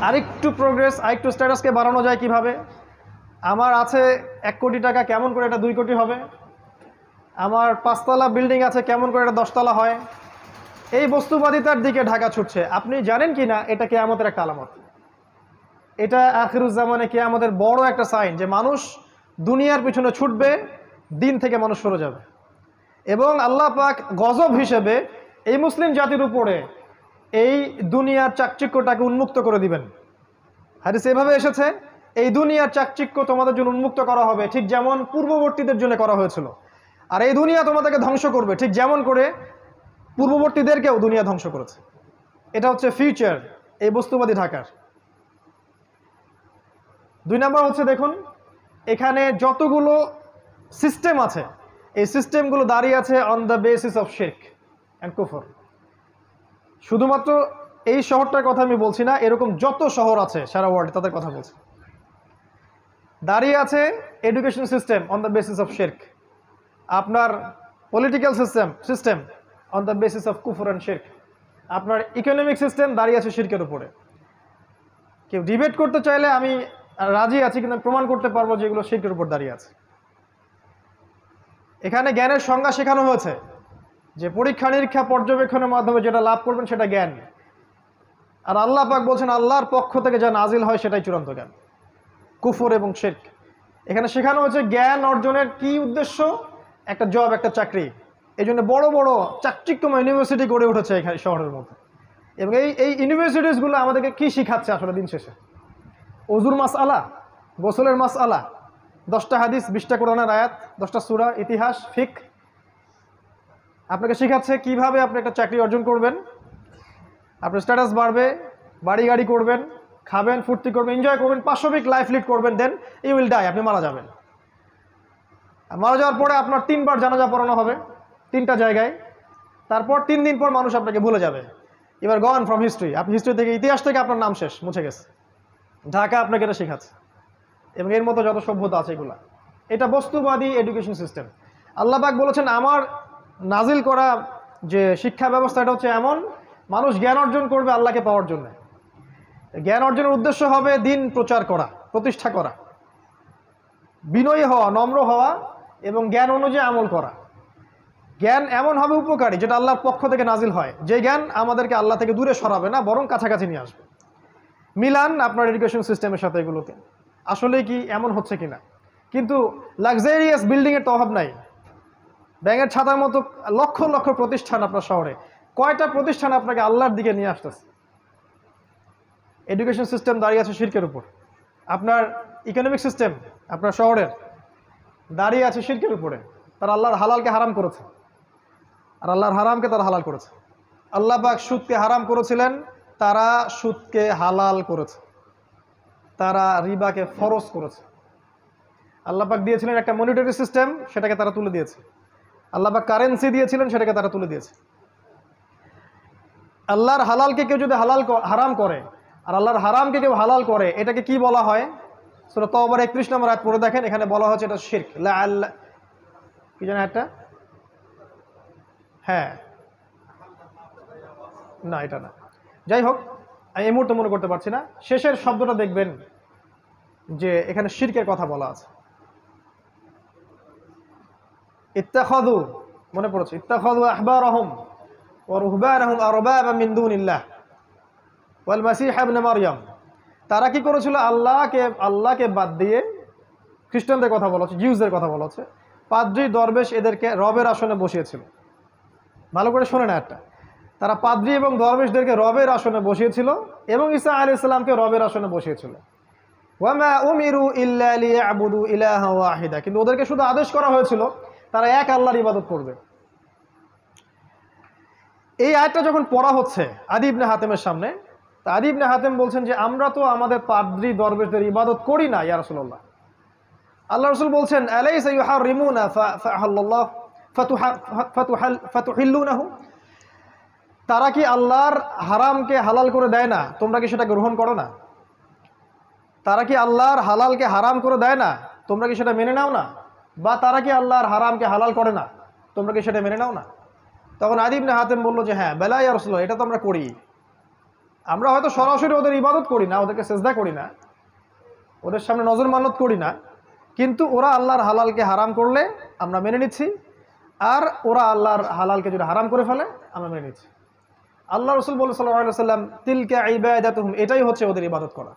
S1: আরেকটু প্রোগ্রেস, আরেকটু স্ট্যাটাসকে বাড়ানো যায় কিভাবে, আমার আছে 1 কোটি টাকা, কেমন করে এটা 2 কোটি হবে, আমার 5তলা বিল্ডিং আছে, কেমন করে এটা 10তলা হয়। এই বস্তুবাদিতার দিকে ঢাকা ছুটছে। আপনি জানেন কি না এটা কিয়ামতের একটা আলামত, এটা আখিরুজ্জামানে কিয়ামতের বড় একটা সাইন, যে মানুষ দুনিয়ার পিছনে ছুটবে, দিন থেকে মানুষ সরে যাবে। এবং আল্লাহ পাক গজব হিসেবে এই মুসলিম জাতির উপরে এই দুনিয়ার চাকচিক্যটাকে উন্মুক্ত করে দিবেন। হাদিস এভাবে এসেছে, এই দুনিয়ার চাকচিক্য তোমাদের জন্য উন্মুক্ত করা হবে, ঠিক যেমন পূর্ববর্তীদের জন্য করা হয়েছিল। আর এই দুনিয়া তোমাদেরকে ধ্বংস করবে, ঠিক যেমন করে পূর্ববর্তীদেরকেও দুনিয়া ধ্বংস করেছে। এটা হচ্ছে ফিউচার এই বস্তুবাদী ঢাকার। 2 নাম্বার হচ্ছে, দেখুন এখানে যতগুলো সিস্টেম আছে, এই সিস্টেমগুলো দাঁড়িয়ে আছে অন দ্য বেসিস অফ শিরক অ্যান্ড কুফর। শুধুমাত্র এই শহরটার কথা আমি বলছি না, এরকম যত শহর আছে সারা ওয়ার্ল্ডে তাদের কথা বলছি। দাঁড়িয়ে আছে education system on the basis of শিরক, আপনার political system on the basis of কুফর অ্যান্ড শিরক, আপনার ইকোনমিক সিস্টেম দাঁড়িয়ে আছে শিরকের উপরে। কেউ ডিবেট করতে চাইলে আমি রাজি আছি, কিন্তু প্রমাণ করতে পারবো যে এগুলো শিরকের উপর দাঁড়িয়ে আছে। এখানে জ্ঞানের সংজ্ঞা শেখানো হয়েছে, যে পরীক্ষা নিরীক্ষা পর্যবেক্ষণের মাধ্যমে যেটা লাভ করবেন সেটা জ্ঞান। আর আল্লাহ পাক বলছেন আল্লাহর পক্ষ থেকে যা নাজিল হয় সেটাই চূড়ান্ত জ্ঞান। কুফর এবং শিরক এখানে শেখানো হয়েছে। জ্ঞান অর্জনের কি উদ্দেশ্য? একটা জব, একটা চাকরি। এই জন্য বড় বড় চাকচিক্যময় ইউনিভার্সিটি গড়ে উঠেছে এখানে শহরের মধ্যে। এবং এই ইউনিভার্সিটিসগুলো আমাদেরকে কি শিখাচ্ছে আসলে দিন শেষে? ওজুর মাস আলা, গোসলের মাস আলা, 10টা হাদিস, 20টা কোরআনের আয়াত, 10টা সূরা, ইতিহাস, ফিক। আপনাকে শেখাচ্ছে কিভাবে আপনি একটা চাকরি অর্জন করবেন, আপনার স্ট্যাটাস বাড়বে, বাড়ি গাড়ি করবেন, খাবেন, ফুর্তি করবেন, এনজয় করবেন, পাশবিক লাইফ লিড করবেন, দেন ইউ উইল ডাই, আপনি মারা যাবেন। মারা যাওয়ার পরে আপনার 3 বার জানাজা পড়ানো হবে 3টা জায়গায়। তারপর 3 দিন পর মানুষ আপনাকে ভুলে যাবে। এবার গন ফ্রম হিস্ট্রি, আপনি হিস্ট্রি থেকে, ইতিহাস থেকে আপনার নাম শেষ, মুছে গেছে। ঢাকা আপনাকে এটা শেখাচ্ছে, এবং এর মতো যত সভ্যতা আছে এগুলা। এটা বস্তুবাদী এডুকেশন সিস্টেম। আল্লাহ পাক বলেছেন আমার নাজিল করা যে শিক্ষা ব্যবস্থা এটা হচ্ছে এমন, মানুষ জ্ঞান অর্জন করবে আল্লাহকে পাওয়ার জন্য। জ্ঞান অর্জনের উদ্দেশ্য হবে দিন প্রচার করা, প্রতিষ্ঠা করা, বিনয়ী হওয়া, নম্র হওয়া এবং জ্ঞান অনুযায়ী আমল করা। জ্ঞান এমন হবে উপকারী যেটা আল্লাহর পক্ষ থেকে নাজিল হয়, যে জ্ঞান আমাদেরকে আল্লাহ থেকে দূরে সরাবে না, বরং কাছাকাছি নিয়ে আসবে। মিলান আপনার এডুকেশন সিস্টেমের সাথে এগুলোকে, আসলে কি এমন হচ্ছে কিনা। কিন্তু লাক্সারিয়াস বিল্ডিংয়ের তো অভাব নাই, ব্যাঙের ছাতার মতো লক্ষ লক্ষ প্রতিষ্ঠান আপনার শহরে, কয়টা প্রতিষ্ঠান আপনাকে আল্লাহর দিকে নিয়ে আসতেছে? এডুকেশন সিস্টেম দাঁড়িয়ে আছে শিরকের উপর। আপনার ইকোনমিক সিস্টেম আপনার শহরের দাঁড়িয়ে আছে শিরকের উপরে। তারা আল্লাহর হালালকে হারাম করেছে, আর আল্লাহর হারামকে তারা হালাল করেছে। আল্লাহ পাক সুদকে হারাম করেছিলেন, তারা সুদকে হালাল করেছে। তারা রিবাকে ফরজ করেছে। আল্লাহ পাক দিয়েছিলেন একটা মনিটারি সিস্টেম, সেটাকে তারা তুলে দিয়েছে। আল্লাহ পাক কারেন্সি দিয়েছিলেন, সেটাকে তারা তুলে দিয়েছে। আল্লাহর হালালকে কেউ যদি হারাম করে আর আল্লাহর হারামকে কেউ হালাল করে, এটাকে কি বলা হয়? সূরা তাওবার 31 নম্বর আয়াত পড়ে দেখেন, এখানে বলা হচ্ছে এটা শিরক। কি জানেন একটা? হ্যাঁ, না এটা না, যাই হোক, আমি এই মুহূর্তে মনে করতে পারছি না। শেষের শব্দটা দেখবেন যে এখানে শিরকের কথা বলা আছে। ইত্তাখাযু, মনে পড়েছে, ইত্তাখাযু আহবারহুম ওয়া রুহবানহুম আরবাবা মিন দুনিল্লাহ ওয়াল মাসীহ ইবনে মারইয়াম। তারা কি করেছিল? আল্লাহকে বাদ দিয়ে, খ্রিস্টানদের কথা বলা হচ্ছে, জিউসদের কথা বলা হচ্ছে, পাদ্রী দরবেশ এদেরকে রবের আসনে বসিয়েছিল। ভালো করে শোনে না একটা, তারা পাদ্রী এবং দরবেশদেরকে রবের আসনে বসিয়েছিল এবং ঈসা আলাইহিস সালামকে রবের আসনে বসিয়েছিল। ওয়ামা উমিরু ইল্লা লিয়াবুদু ইলাহা ওয়াহিদা, কিন্তু ওদেরকে শুধু আদেশ করা হয়েছিল তারা এক আল্লাহর ইবাদত করবে। এই আয়াতটা যখন পড়া হচ্ছে আদী ইবনে হাতেমের সামনে, তা আদী ইবনে হাতেম বলছেন যে আমরা তো আমাদের পাদ্রী দরবেশদের ইবাদত করি না ইয়া রাসূলুল্লাহ। আল্লাহ রাসূল বলছেন আলাইসা ইউহারিমুনা ফাআহাল্লাহ ফাতুহিল্লুনাহু, তারা কি আল্লাহর হারামকে হালাল করে দেয় না, তোমরা কি সেটা গ্রহণ করো না? তারা কি আল্লাহর হালালকে হারাম করে দেয় না, তোমরা কি সেটা মেনে নাও না? বা তারা কি আল্লাহর হারামকে হালাল করে না, তোমরা কি সেটা মেনে নাও না? তখন আদী ইবনে হাতেম বলল যে হ্যাঁ, বেলা ইয়া রাসূলুল্লাহ, এটা তো আমরা করি। আমরা হয়তো সরাসরি ওদের ইবাদত করি না, ওদেরকে সেজদা করি না, ওদের সামনে নজর মানত করি না, কিন্তু ওরা আল্লাহর হালালকে হারাম করলে আমরা মেনে নিচ্ছি, আর ওরা আল্লাহর হালালকে যদি হারাম করে ফেলে আমরা মেনে নিচ্ছি। আল্লাহ রাসূল বলেন সাল্লাল্লাহু আলাইহি ওয়াসাল্লাম, তিলকা ইবাদাতুহুম, এটাই হচ্ছে ওদের ইবাদত করা।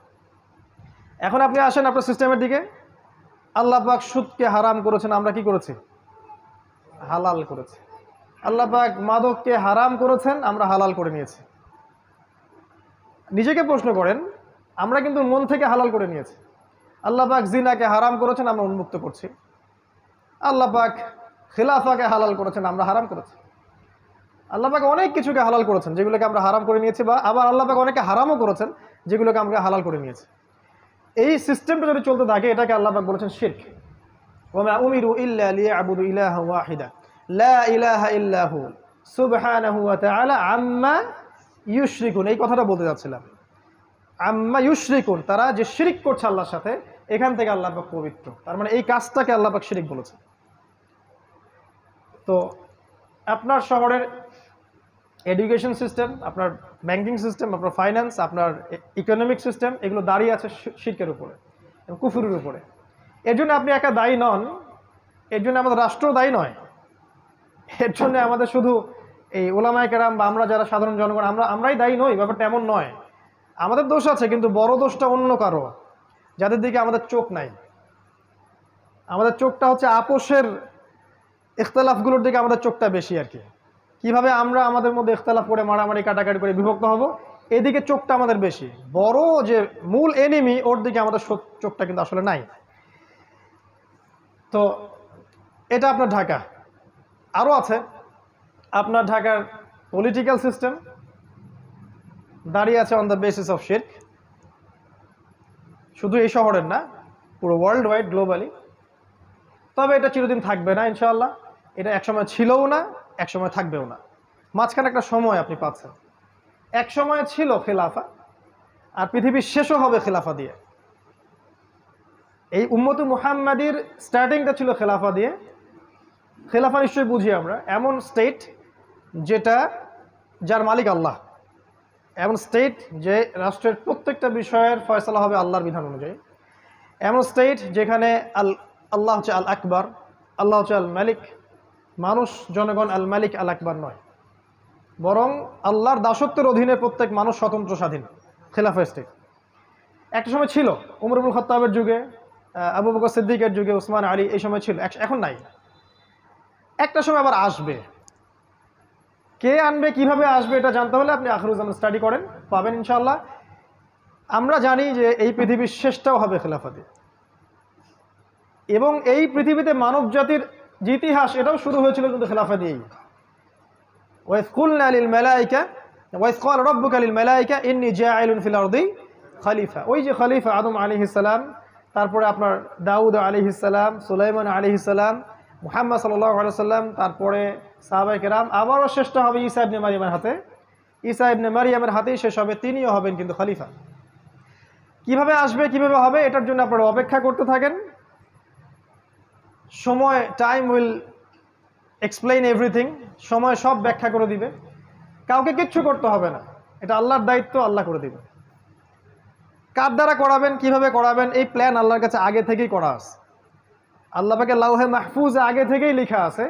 S1: এখন আপনি আসেন আপনার সিস্টেমের দিকে। আল্লাহ পাক সুদকে হারাম করেছেন, আমরা কি করেছি? হালাল করেছি। আল্লাহ পাক মাদককে হারাম করেছেন, আমরা হালাল করে নিয়েছি। নিজেকে প্রশ্ন করেন, আমরা কিন্তু মন থেকে হালাল করে নিয়েছি। আল্লাহ পাক জিনাকে হারাম করেছেন, আমরা উন্মুক্ত করছি। আল্লাহ পাক খিলাফাকে হালাল করেছেন, আমরা হারাম করেছি। আল্লাহ পাক অনেক কিছুকে হালাল করেছেন যেগুলোকে আমরা হারাম করে নিয়েছি, বা আবার আল্লাহ পাক অনেকে হারামও করেছেন যেগুলোকে আমরা হালাল করে নিয়েছি। এই সিস্টেমটা যদি চলতে থাকে, এটাকে আল্লাহ পাক বলেছেন শিরক। ওয়া উমিরু ইল্লা লিয়াবুদু ইলাহা ওয়াহিদা লা ইলাহা ইল্লা হু সুবহানাহু ওয়া তাআলা আম্মা ইউশরিকুন। এই কথাটা বলতে যাচ্ছিলাম, আম্মা ইউশরিকুন, তারা যে শিরক করছে আল্লাহর সাথে, এখান থেকে আল্লাহ পাক পবিত্র। তার মানে এই কাজটাকে আল্লাহ পাক শিরক বলেছে। তো আপনার শহরের এডুকেশন সিস্টেম, আপনার ব্যাংকিং সিস্টেম, আপনার ফাইন্যান্স, আপনার ইকোনমিক সিস্টেম, এগুলো দাঁড়িয়ে আছে শিরকের উপরে এবং কুফরের উপরে। এর জন্য আপনি একা দায়ী নন, এর জন্য আমাদের রাষ্ট্র দায়ী নয়, এর জন্য আমাদের শুধু এই ওলামায়ে কেরাম বা আমরা যারা সাধারণ জনগণ আমরাই দায়ী নই, ব্যাপারটা এমন নয়। আমাদের দোষ আছে, কিন্তু বড় দোষটা অন্য কারো, যাদের দিকে আমাদের চোখ নাই। আমাদের চোখটা হচ্ছে আপোষের ইখতিলাফগুলোর দিকে আমাদের চোখটা বেশি আর কি। কীভাবে আমরা আমাদের মধ্যে ইখতিলাফ করে, মারামারি কাটাকাটি করে বিভক্ত হব, এদিকে চোখটা আমাদের বেশি। বড় যে মূল এনিমি, ওর দিকে আমাদের চোখটা কিন্তু আসলে নাই। তো এটা আপনার ঢাকা। আরও আছে আপনার ঢাকার পলিটিক্যাল সিস্টেম দাঁড়িয়ে আছে অন দ্য বেসিস অফ শিরক। শুধু এই শহরের না, পুরো ওয়ার্ল্ড ওয়াইড, গ্লোবালি। তবে এটা চিরদিন থাকবে না ইনশাআল্লাহ। এটা একসময় ছিলও না, একসময় থাকবেও না। মাঝখানে একটা সময় আপনি পাচ্ছেন। এক সময় ছিল খেলাফা, আর পৃথিবীর শেষও হবে খেলাফা দিয়ে। এই উম্মতে মুহাম্মাদির স্টার্টিংটা ছিল খেলাফা দিয়ে, খেলাফা নিশ্চয়ই বুঝি আমরা এমন স্টেট যেটা যার মালিক আল্লাহ, এমন স্টেট যে রাষ্ট্রের প্রত্যেকটা বিষয়ের ফয়সালা হবে আল্লাহর বিধান অনুযায়ী, এমন স্টেট যেখানে আল্লাহ হচ্ছে আল আকবর, আল্লাহ হচ্ছে আল মালিক, মানুষ জনগণ আল মালিক আল আকবর নয়, বরং আল্লাহর দাসত্বের অধীনে প্রত্যেক মানুষ স্বতন্ত্র স্বাধীন। খেলাফা স্টেট একটা সময় ছিল, উমর ইবনুল খাত্তাবের যুগে, আবু বকর সিদ্দিকের যুগে, উসমান আলী, এই সময় ছিল, এখন নাই। একটা সময় আবার আসবে। কে আনবে, কিভাবে আসবে, এটা জানতে হলে আপনি আখিরুজ্জামান স্টাডি করেন, পাবেন ইনশাআল্লাহ। আমরা জানি যে এই পৃথিবীর শেষটাও হবে খেলাফতে, এবং এই পৃথিবীতে মানব জাতির যে ইতিহাস, এটাও শুরু হয়েছিল কিন্তু খেলাফা দিয়েই। ওয়াইজ কুলনা লিল মালাইকা ওয়াইজ ক্বাল রাব্বুকা লিল মালাইকা ইন্নী জাইলুন ফিল আরদি খলিফা। ওই যে খলিফা আদম আলাইহিস সালাম, তারপরে আপনার দাউদ আলাইহিস সালাম, সুলাইমান আলাইহিস সালাম, মুহাম্মদ সাল্লাল্লাহু আলাইহি সাল্লাম, তারপরে সাহাবায়ে কেরাম, আবারও শেষটা হবে ঈসা ইবনে মারইয়ামের হাতে। ঈসা ইবনে মারইয়ামের হাতেই শেষ হবে, তিনিও হবেন কিন্তু খলিফা। কিভাবে আসবে, কিভাবে হবে, এটার জন্য আপনারা অপেক্ষা করতে থাকেন। সময়, টাইম উইল এক্সপ্লেইন এভরিথিং। সময় সব ব্যাখ্যা করে দিবে, কাউকে কিচ্ছু করতে হবে না, এটা আল্লাহর দায়িত্ব, আল্লাহ করে দিবে। কার দ্বারা করাবেন, কিভাবে করাবেন, এই প্ল্যান আল্লাহর কাছে আগে থেকেই করা আছে। আল্লাহ পাকের লাউহে মাহফুজে আগে থেকেই লেখা আছে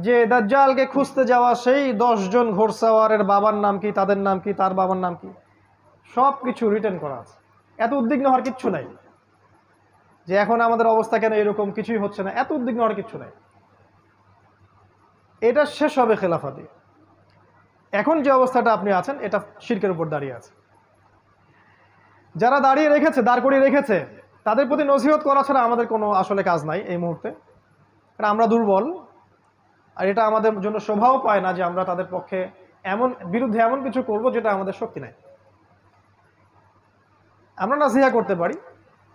S1: যে দাজ্জালকে খুঁজতে যাওয়া সেই 10 জন ঘোড়সাওয়ারের বাবার নাম কি, তাদের নাম কি, তার বাবার নাম কি, সব কিছু রিটেন করা আছে। এত উদ্বিগ্ন হওয়ার কিচ্ছু নাই যে এখন আমাদের অবস্থা কেন এরকম, কিছুই হচ্ছে না, এত উদ্বিগ্ন হওয়ার কিচ্ছু নাই। এটা শেষ হবে খেলাফা দিয়ে। এখন যে অবস্থাটা আপনি আছেন, এটা শিরকের উপর দাঁড়িয়ে আছে। যারা দাঁড়িয়ে রেখেছে, দাঁড় করিয়ে রেখেছে, তাদের প্রতি নসিহত করা ছাড়া আমাদের কোনো আসলে কাজ নাই এই মুহূর্তে। কারণ আমরা দুর্বল, আর এটা আমাদের জন্য শোভাও পায় না যে আমরা তাদের পক্ষে বিরুদ্ধে এমন কিছু করব যেটা আমাদের শক্তি নাই। আমরা নাসিহা করতে পারি,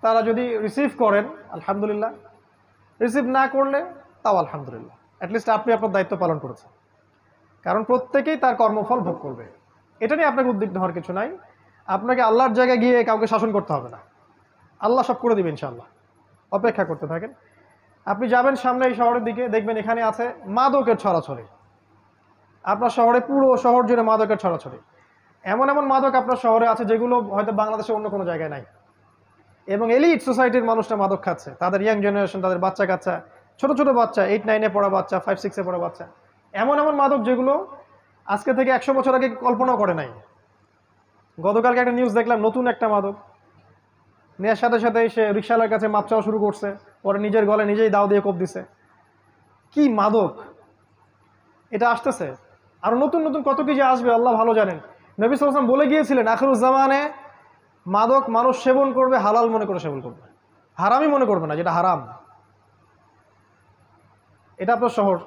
S1: তারা যদি রিসিভ করেন আলহামদুলিল্লাহ, রিসিভ না করলে তাও আলহামদুলিল্লাহ, অ্যাটলিস্ট আপনি আপনার দায়িত্ব পালন করেছেন। কারণ প্রত্যেকেই তার কর্মফল ভোগ করবে, এটা নিয়ে আপনাকে উদ্বিগ্ন হওয়ার কিছু নাই। আপনাকে আল্লাহর জায়গায় গিয়ে কাউকে শাসন করতে হবে না, আল্লাহ সব করে দিবেন ইনশাআল্লাহ। অপেক্ষা করতে থাকেন। আপনি যাবেন সামনে এই শহরের দিকে, দেখবেন এখানে আছে মাদকের ছড়াছড়ি। আপনার শহরে, পুরো শহর জুড়ে মাদকের ছড়াছড়ি। এমন এমন মাদক আপনার শহরে আছে যেগুলো হয়তো বাংলাদেশে অন্য কোনো জায়গায় নাই। এবং এলিট সোসাইটির মানুষরা মাদক খাচ্ছে, তাদের ইয়াং জেনারেশন, তাদের বাচ্চা কাচ্চা, ছোট ছোট বাচ্চা, 8-9-এ পড়া বাচ্চা, 5-6-এ পড়া বাচ্চা, এমন এমন মাদক যেগুলো আজকে থেকে 100 বছর আগে কল্পনাও করে নাই। গতকালকে একটা নিউজ দেখলাম, নতুন একটা মাদক নেওয়ার সাথে সাথে সে রিকশালার কাছে মাপ চাওয়া শুরু করছে, পরে নিজের গলে নিজেই দাও দিয়ে কোপ দিছে। কি মাদক এটা আসতেছে, আরো নতুন নতুন কত কিছু আসবে আল্লাহ ভালো জানেন। নবী সাল্লাল্লাহু আলাইহি ওয়াসাল্লাম বলে গিয়েছিলেন আখিরুজ্জামানে মাদক মানুষ সেবন করবে, হালাল মনে করে সেবন করবে, হারামই মনে করবে না, যেটা হারাম। এটা আপনার শহর,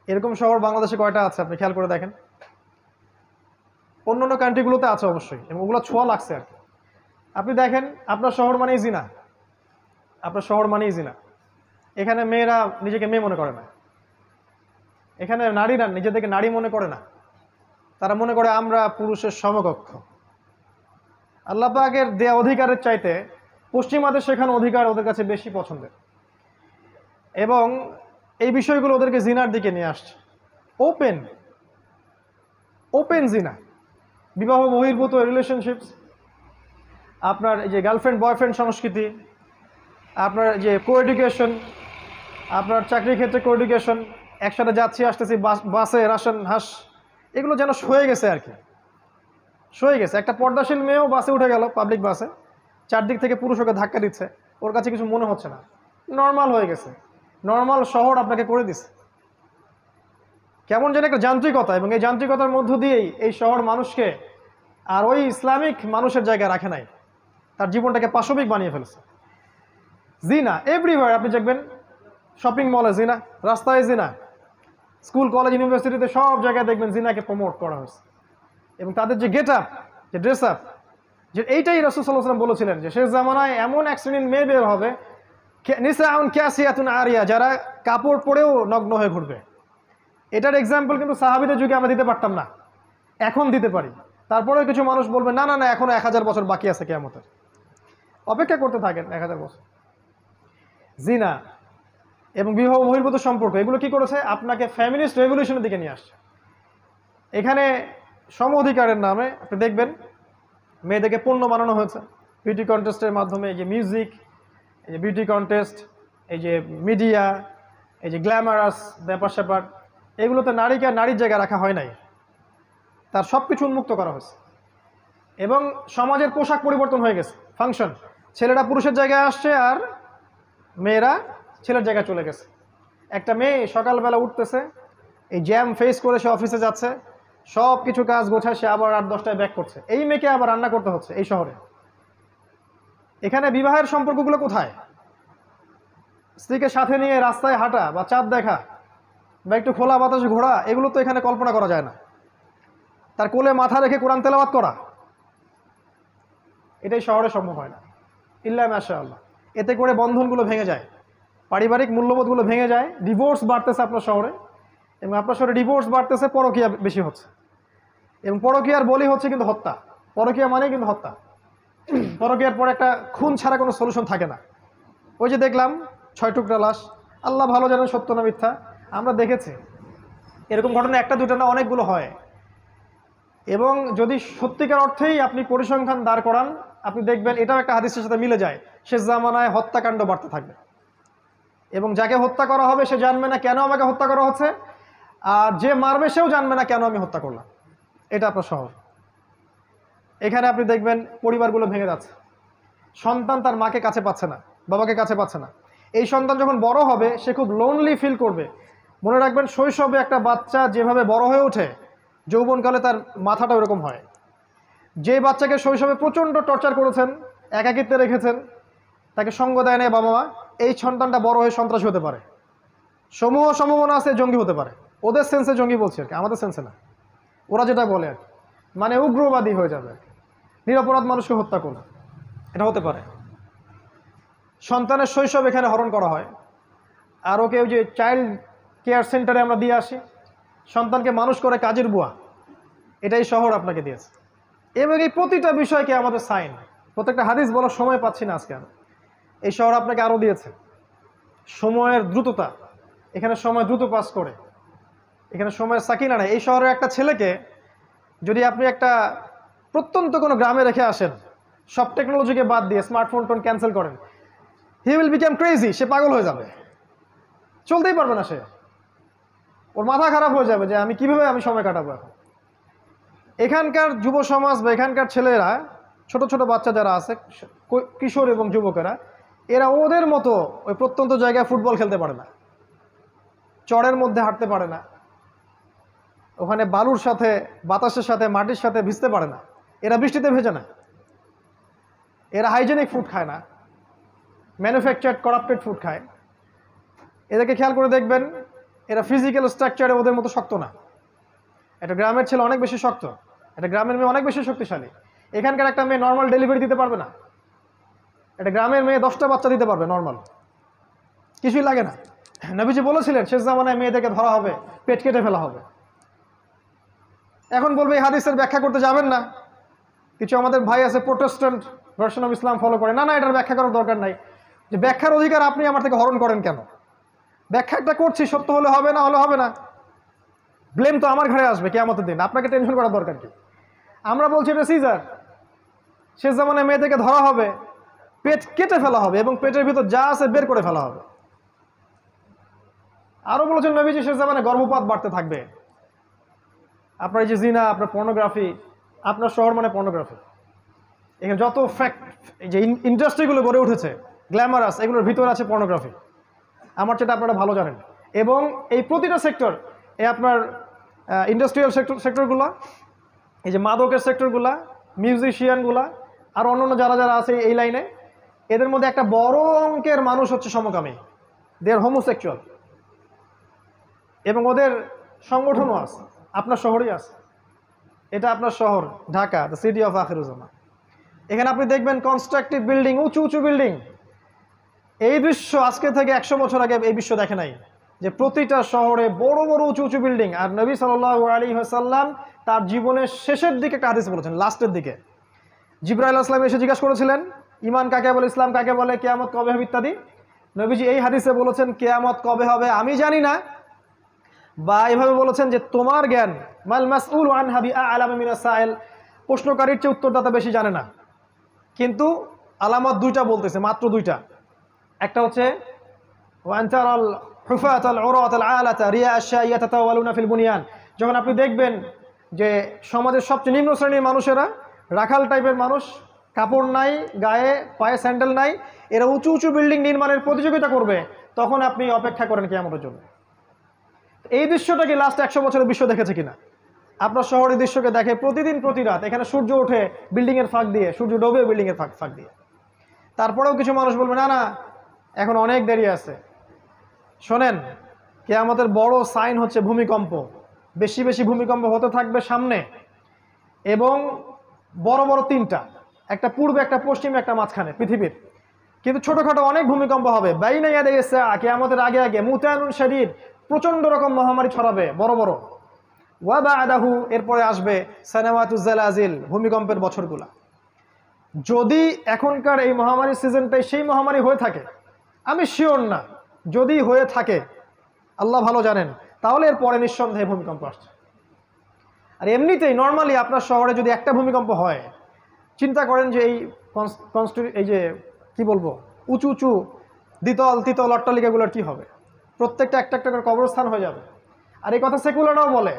S1: এরকম শহর বাংলাদেশে কয়টা আছে আপনি খেয়াল করে দেখেন। অন্যান্য কান্ট্রিগুলোতে আছে অবশ্যই, এবং ওগুলো ছোঁয়া লাগছে আর কি। আপনি দেখেন আপনার শহর মানেই জিনা, আপনার শহর মানেই জিনা। এখানে মেয়েরা নিজেকে মেয়ে মনে করে না, এখানে নারীরা নিজেদেরকে নারী মনে করে না, তারা মনে করে আমরা পুরুষের সমকক্ষ। আল্লাহ পাকের দেয়া অধিকারের চাইতে পশ্চিমাদের শেখানো অধিকার ওদের কাছে বেশি পছন্দের, এবং এই বিষয়গুলো ওদেরকে জিনার দিকে নিয়ে আসছে। ওপেন জিনা, বিবাহ বহির্ভূত রিলেশনশিপস, আপনার এই যে গার্লফ্রেন্ড বয়ফ্রেন্ড সংস্কৃতি, আপনার যে কো এডুকেশন, আপনার চাকরির ক্ষেত্রে কো এডুকেশন, একসাথে যাচ্ছি আসতেছি বাসে রাশন হাঁস, এগুলো যেন সয়ে গেছে আর কি, সয়ে গেছে। একটা পর্দাশীল মেয়েও বাসে উঠে গেল, পাবলিক বাসে, চারদিক থেকে পুরুষ ওকে ধাক্কা দিচ্ছে, ওর কাছে কিছু মনে হচ্ছে না, নর্মাল হয়ে গেছে। নর্মাল শহর আপনাকে করে দিছে কেমন যেন একটা যান্ত্রিকতা, এবং এই যান্ত্রিকতার মধ্য দিয়েই এই শহর মানুষকে আর ওই ইসলামিক মানুষের জায়গায় রাখে নাই, তার জীবনটাকে পাশবিক বানিয়ে ফেলেছে। জিনা এভরিওয়্যার, আপনি দেখবেন শপিং মলে জিনা, রাস্তায় জিনা, স্কুল কলেজ ইউনিভার্সিটিতে সব জায়গায় দেখবেন জিনাকে প্রমোট করা হয়েছে। এবং তাদের যে গেট আপ, যে ড্রেস আপ, যে এইটাই রাসূল সাল্লাল্লাহু আলাইহি ওয়াসাল্লাম বলেছিলেন যে শেষ জামানায় এমন এক শ্রেণীর মেয়ে বের হবে, নিসাউন কাসিয়াতুন আরিয়া, যারা কাপড় পরেও নগ্ন হয়ে ঘুরবে। এটার এক্সাম্পল কিন্তু সাহাবীদের যুগে আমরা দিতে পারতাম না, এখন দিতে পারি। তারপরেও কিছু মানুষ বলবে না না না, এখনো 1000 বছর বাকি আছে কিয়ামতের, অপেক্ষা করতে থাকেন 1000 বছর। জিনা, এবং বিবাহ বহির্ভূত সম্পর্ক, এগুলো কি করেছে? আপনাকে ফ্যামিলিস্ট রেভলিউশনের দিকে নিয়ে আসছে। এখানে সম অধিকারের নামে আপনি দেখবেন মেয়েদেরকে পণ্য বানানো হয়েছে বিউটি কন্টেস্টের মাধ্যমে। এই যে মিউজিক, এই যে বিউটি কন্টেস্ট, এই যে মিডিয়া, এই যে গ্ল্যামারাস ব্যাপার স্যাপার, এগুলোতে নারীকে আর নারীর জায়গায় রাখা হয় নাই, তার সব কিছু উন্মুক্ত করা হয়েছে। এবং সমাজের পোশাক পরিবর্তন হয়ে গেছে, ফাংশন, ছেলেরা পুরুষের জায়গায় আসছে আর মেয়েরা ছেলের জায়গায় চলে গেছে। একটা মেয়ে সকালবেলা উঠতেছে, এই জ্যাম ফেস করে সে অফিসে যাচ্ছে, সব কিছু কাজ গোছায়, সে আবার 8-10টায় ব্যাক করছে। এই মেয়েকে আবার রান্না করতে হচ্ছে এই শহরে। এখানে বিবাহের সম্পর্কগুলো কোথায়? স্ত্রীকে সাথে নিয়ে রাস্তায় হাঁটা বা চাঁদ দেখা বা একটু খোলা বাতাসে ঘোরা, এগুলো তো এখানে কল্পনা করা যায় না। তার কোলে মাথা রেখে কোরআন তেলাওয়াত করা, এটাই শহরে সম্ভব হয় না, ইল্লা মাশাআল্লাহ। এতে করে বন্ধনগুলো ভেঙে যায়, পারিবারিক মূল্যবোধগুলো ভেঙে যায়, ডিভোর্স বাড়তেছে আপনার শহরে। এবং আপনার শহরে ডিভোর্স বাড়তেছে, পরকীয়া বেশি হচ্ছে। এবং পরকীয়ার বলি হচ্ছে কিন্তু হত্যা। পরকীয়া মানে কিন্তু হত্যা। পরকীয়ার পর একটা খুন ছাড়া কোনো সলিউশন থাকে না। ওই যে দেখলাম 6 টুকরা লাশ, আল্লাহ ভালো জানেন সত্য না মিথ্যা, আমরা দেখেছি। এরকম ঘটনা একটা দুটো না, অনেকগুলো হয়। এবং যদি সত্যিকার অর্থেই আপনি পরিসংখ্যান দাঁড় করান, আপনি দেখবেন এটাও একটা হাদিসের সাথে মিলে যায়। শেষ জামানায় হত্যাকাণ্ড বাড়তে থাকবে, এবং যাকে হত্যা করা হবে সে জানবে না কেন আমাকে হত্যা করা হচ্ছে, আর যে মারবে সেও জানবে না কেন আমি হত্যা করলাম। এটা আপনার শহর। এখানে আপনি দেখবেন পরিবারগুলো ভেঙে যাচ্ছে, সন্তান তার মাকে কাছে পাচ্ছে না, বাবাকে কাছে পাচ্ছে না। এই সন্তান যখন বড় হবে সে খুব লোনলি ফিল করবে। মনে রাখবেন, শৈশবে একটা বাচ্চা যেভাবে বড় হয়ে ওঠে, যৌবনকালে তার মাথাটা ওরকম হয়। যে বাচ্চাকে শৈশবে প্রচণ্ড টর্চার করেছেন, একাকিত্বে রেখেছেন, তাকে সঙ্গ দেয় না বাবা মা, এই সন্তানটা বড় হয়ে সন্ত্রাসী হতে পারে। সমূহ সম্ভাবনা আছে জঙ্গি হতে পারে। ওদের সেন্সে জঙ্গি বলছি আর কি, আমাদের সেন্সে না। ওরা যেটা বলে আর কি, মানে উগ্রবাদী হয়ে যাবে, নিরপরাধ মানুষকে হত্যা করবে, এটা হতে পারে। সন্তানের শৈশব এখানে হরণ করা হয়। আর ওকে ওই যে চাইল্ড কেয়ার সেন্টারে আমরা দিয়ে আসি, সন্তানকে মানুষ করে কাজের বুয়া, এটাই শহর আপনাকে দিয়েছে। এবং এই প্রতিটা বিষয়কে আমাদের সাইন, প্রত্যেকটা হাদিস বলার সময় পাচ্ছি না আজকে আমি। এই শহর আপনাকে আরও দিয়েছে সময়ের দ্রুততা, এখানে সময় দ্রুত পাস করে, এখানে সময়ের সাকিনা নেই। এই শহরের একটা ছেলেকে যদি আপনি একটা প্রত্যন্ত কোনো গ্রামে রেখে আসেন, সব টেকনোলজিকে বাদ দিয়ে স্মার্টফোন টোন ক্যান্সেল করেন, হি উইল বিকাম ক্রেজি, সে পাগল হয়ে যাবে, চলতেই পারবে না সে, ওর মাথা খারাপ হয়ে যাবে যে আমি কিভাবে সময় কাটাবো এখন। এখানকার যুব সমাজ বা এখানকার ছেলেরা, ছোট ছোট বাচ্চা যারা আছে, কিশোর এবং যুবকেরা, এরা ওদের মতো ওই প্রত্যন্ত জায়গায় ফুটবল খেলতে পারে না, চড়ের মধ্যে হাঁটতে পারে না, ওখানে বালুর সাথে, বাতাসের সাথে, মাটির সাথে ভিজতে পারে না, এরা বৃষ্টিতে ভেজে না, এরা হাইজেনিক ফুড খায় না, ম্যানুফ্যাকচার্ড করাপ্টেড ফুড খায়। এদেরকে খেয়াল করে দেখবেন, এরা ফিজিক্যাল স্ট্রাকচারে ওদের মতো শক্ত না। একটা গ্রামের ছেলে অনেক বেশি শক্ত, একটা গ্রামের মেয়ে অনেক বেশি শক্তিশালী। এখানকার একটা মেয়ে নর্মাল ডেলিভারি দিতে পারবে না, একটা গ্রামের মেয়ে 10টা বাচ্চা দিতে পারবে নর্মাল, কিছুই লাগে না। নবীজি বলেছিলেন শেষ জামানায় মেয়েদেরকে ধরা হবে, পেট কেটে ফেলা হবে। এখন বলবে এই হাদিসের ব্যাখ্যা করতে যাবেন না, কিছু আমাদের ভাই আছে Protestant version of Islam follow করে, না না এটার ব্যাখ্যা করার দরকার নাই। যে ব্যাখ্যার অধিকার আপনি আমার থেকে হরণ করেন কেন? ব্যাখ্যাটা করছি, সত্য হলে হবে, না হলে হবে না, ব্লেম তো আমার ঘরে আসবে কিয়ামতের দিন, আপনাকে টেনশন করার দরকার কি? আমরা বলছি এটা সিজার, শেষ জামানায় মেয়েদেরকে ধরা হবে, পেট কেটে ফেলা হবে এবং পেটের ভিতর যা আছে বের করে ফেলা হবে। আরও বলেছেন নবীজি শেষ জামানায় গর্ভপাত বাড়তে থাকবে। আপনার এই যে জিনা, আপনার পর্নোগ্রাফি, আপনার শহর মানে পর্নোগ্রাফি, এখানে যত ফ্যাক্ট, এই যে ইন্ডাস্ট্রিগুলো গড়ে উঠেছে গ্ল্যামারাস, এগুলোর ভিতরে আছে পর্নোগ্রাফি, আমার যেটা আপনারা ভালো জানেন। এবং এই প্রতিটা সেক্টর, এই আপনার ইন্ডাস্ট্রিয়াল সেক্টরগুলো, এই যে মাদকের সেক্টরগুলা, মিউজিশিয়ানগুলা, আর অন্যান্য যারা যারা আছে এই লাইনে, এদের মধ্যে একটা বড় অঙ্কের মানুষ হচ্ছে সমকামী, দে আর হোমোসেক্সুয়াল, এবং ওদের সংগঠনও আছে, আপনার শহরেই আছে। এটা আপনার শহর Dhaka, the city of Akhiruzzaman. এখানে আপনি দেখবেন কনস্ট্রাকটিভ বিল্ডিং, উঁচু উঁচু বিল্ডিং। এই দৃশ্য আজকে থেকে 100 বছর আগে এই বিশ্ব দেখে নাই, যে প্রতিটা শহরে বড় বড় উঁচু উঁচু বিল্ডিং। আর নবী সাল্লাল্লাহু আলাইহি ওয়াসাল্লাম তার জীবনের শেষের দিকে একটা হাদিস বলেছেন, লাস্টের দিকে জিবরাইল আলাইহিস সালাম এসে জিজ্ঞাসা করেছিলেন ইমান কাকে বলে, ইসলাম কাকে বলে, কিয়ামত কবে হবে ইত্যাদি। নবীজি এই হাদিসে বলেছেন কিয়ামত কবে হবে আমি জানি না, বা এভাবে বলেছেন যে তোমার জ্ঞান মাল মাসউলু আনহা বিআ'লামা মিনাস সাইল, প্রশ্নকারীর চেয়ে উত্তরদাতা বেশি জানে না। কিন্তু আলামত দুইটা বলতেছে, মাত্র দুইটা। একটা হচ্ছে ওয়ান তারাল হুফাতাল উরাতাল আলাতা রিয়া আশ-শাই ইয়াতাতাওয়ালুনা ফিল বুনিয়ান, যখন আপনি দেখবেন যে সমাজের সবচেয়ে নিম্ন শ্রেণীর মানুষেরা, রাখাল টাইপের মানুষ, কাপড় নাই গায়ে, পায়ে স্যান্ডেল নাই, এরা উঁচু উঁচু বিল্ডিং নির্মাণের প্রতিযোগিতা করবে, তখন আপনি অপেক্ষা করেন কিয়ামতের জন্য। এই দৃশ্যটা কি লাস্ট 100 বছরের বিশ্ব দেখেছে কিনা? আপনার শহরের দৃশ্যকে দেখে প্রতিদিন প্রতি রাত, এখানে সূর্য ওঠে বিল্ডিংয়ের ফাঁক দিয়ে, সূর্য ডোবে বিল্ডিংয়ের ফাঁক দিয়ে। তারপরেও কিছু মানুষ বলবে না না এখন অনেক দেরি আছে। শোনেন, কিয়ামতের বড় সাইন হচ্ছে ভূমিকম্প। বেশি বেশি ভূমিকম্প হতে থাকবে সামনে, এবং বড় বড় তিনটা, একটা পূর্বে, একটা পশ্চিমে, একটা মাঝখানে পৃথিবীর। কিন্তু ছোটখাটো অনেক ভূমিকম্প হবে। বাইনা ইয়াদাই আস-সাআ, কিয়ামতের আগে আগে মুতানুন শাদীদ, প্রচন্ড রকম মহামারী ছড়াবে বড় বড়। ওয়া বা'দাহু, এরপরে আসবে সানাওয়াতুজ জালাজিল, ভূমিকম্পের বছরগুলা। যদি এখনকার এই মহামারীর সিজনটাই সেই মহামারী হয়ে থাকে, আমি শিওর না, যদি হয়ে থাকে আল্লাহ ভালো জানেন, তাহলে এরপরে নিঃসন্দেহে ভূমিকম্প আসছে। আর এমনিতেই নর্মালি আপনার শহরে যদি একটা ভূমিকম্প হয়, চিন্তা করেন যে এই যে কি বলবো, উঁচু উঁচু দ্বিতল তৃতল অট্টালিকাগুলোর কি হবে? প্রত্যেকটা একটা একটা করে কবরস্থান হয়ে যাবে। আর এই কথা সেকুলাররাও বলে,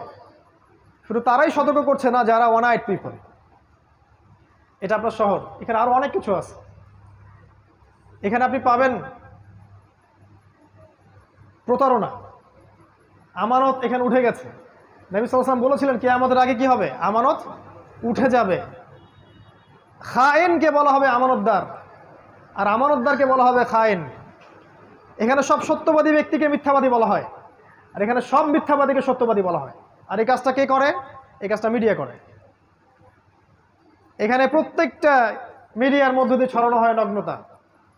S1: শুধু তারাই সতর্ক করছে না যারা ওয়ান আইড পিপল। এটা আপনার শহর, এখানে আরো অনেক কিছু আছে। এখানে আপনি পাবেন প্রতারণা, আমানত এখানে উঠে গেছে। নবী সাল্লাল্লাহু আলাইহি ওয়াসাল্লাম বলেছিলেন কিয়ামতের আগে কি হবে? আমানত উঠে যাবে। খায়েনকে বলা হবে আমানতদার, আর আমানতদারকে বলা হবে খায়েন। এখানে সব সত্যবাদী ব্যক্তিকে মিথ্যাবাদী বলা হয়, আর এখানে সব মিথ্যাবাদীকে সত্যবাদী বলা হয়। আর এই কাজটা কে করে? এই কাজটা মিডিয়া করে। এখানে প্রত্যেকটা মিডিয়ার মধ্য দিয়ে ছড়ানো হয় নগ্নতা,